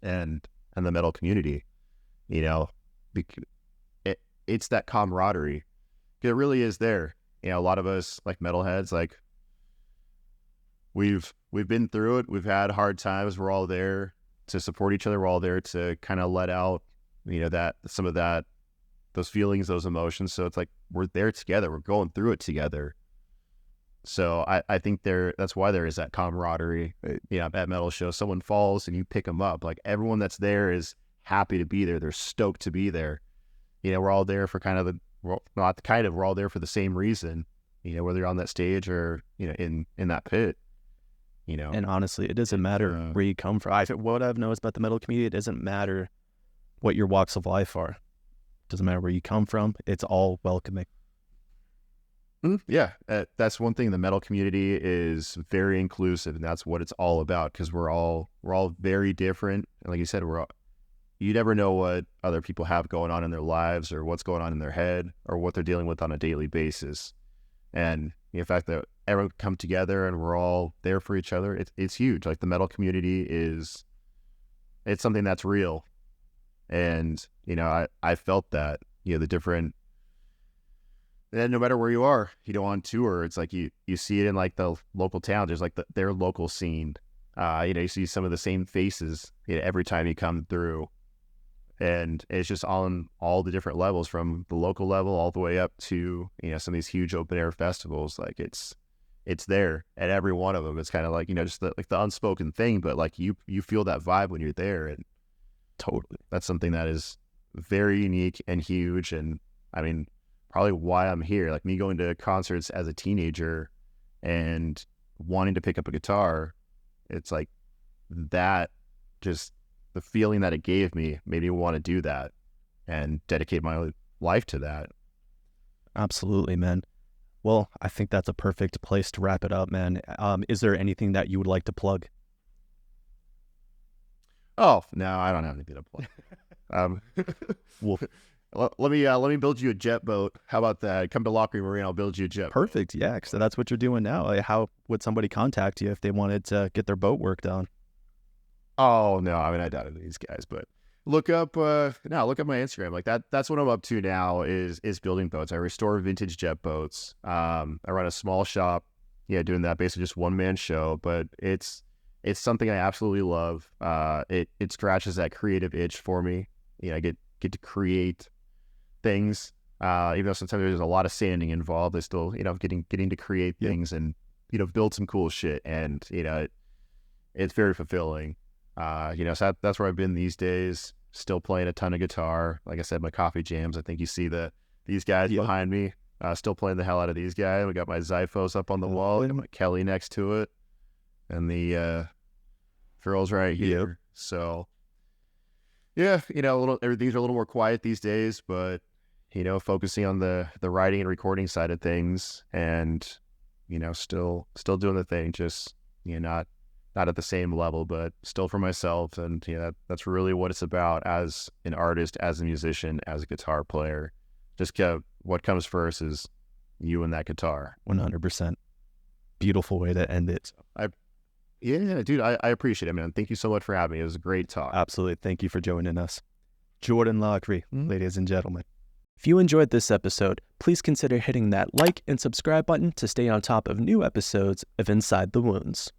and the metal community. It's that camaraderie. It really is there. A lot of us, like metalheads, like we've been through it. We've had hard times. We're all there to support each other. We're all there to kind of let out, that some of that, those feelings, those emotions. So it's like we're there together. We're going through it together. So I think that's why there is that camaraderie. At metal shows, someone falls and you pick them up. Like everyone that's there is happy to be there. They're stoked to be there. We're all there for we're all there for the same reason, whether you're on that stage or, in that pit, And honestly, it doesn't matter where you come from. What I've noticed about the metal community, it doesn't matter what your walks of life are. It doesn't matter where you come from. It's all welcoming. Yeah, that's one thing. The metal community is very inclusive, and that's what it's all about, because we're all very different. And like you said, you never know what other people have going on in their lives or what's going on in their head or what they're dealing with on a daily basis. And the fact that everyone come together and we're all there for each other, it's huge. Like the metal community it's something that's real. And, I felt that, the different, and no matter where you are, on tour, it's like you see it in like the local towns. There's like their local scene. You see some of the same faces every time you come through. And it's just on all the different levels, from the local level all the way up to, some of these huge open air festivals. Like it's there at every one of them. It's kind of like, just the unspoken thing, but like you feel that vibe when you're there. And totally, that's something that is very unique and huge. And I mean, probably why I'm here, like me going to concerts as a teenager and wanting to pick up a guitar. It's like that, just the feeling that it gave me made me want to do that and dedicate my life to that. Absolutely, man. Well, I think that's a perfect place to wrap it up, man. Is there anything that you would like to plug? Oh, no, I don't have anything to plug. Let me build you a jet boat. How about that? Come to Lockrey Marine, I'll build you a jet Perfect, boat. Yeah, so that's what you're doing now. Like, how would somebody contact you if they wanted to get their boat work done? Oh, no, I mean, I doubt these guys, but look up my Instagram. Like that's what I'm up to now is building boats. I restore vintage jet boats. I run a small shop, doing that, basically just one-man show, but it's something I absolutely love. It scratches that creative itch for me. I get to create things Even though sometimes there's a lot of sanding involved, I still, getting to create things and, build some cool shit. And, it's very fulfilling. So that's where I've been these days, still playing a ton of guitar. Like I said, my coffee jams, I think you see these guys behind me, still playing the hell out of these guys. We got my Xiphos up on the wall, and my Kelly next to it, and the girls right here. So yeah, everything's a little more quiet these days, but focusing on the writing and recording side of things, and still doing the thing, just not at the same level, but still for myself. And that's really what it's about as an artist, as a musician, as a guitar player. Just what comes first is you and that guitar. 100%. Beautiful way to end it. Dude, I appreciate it, man. Thank you so much for having me. It was a great talk. Absolutely. Thank you for joining us. Jordan Lockrey, ladies and gentlemen. If you enjoyed this episode, please consider hitting that like and subscribe button to stay on top of new episodes of Inside the Wounds.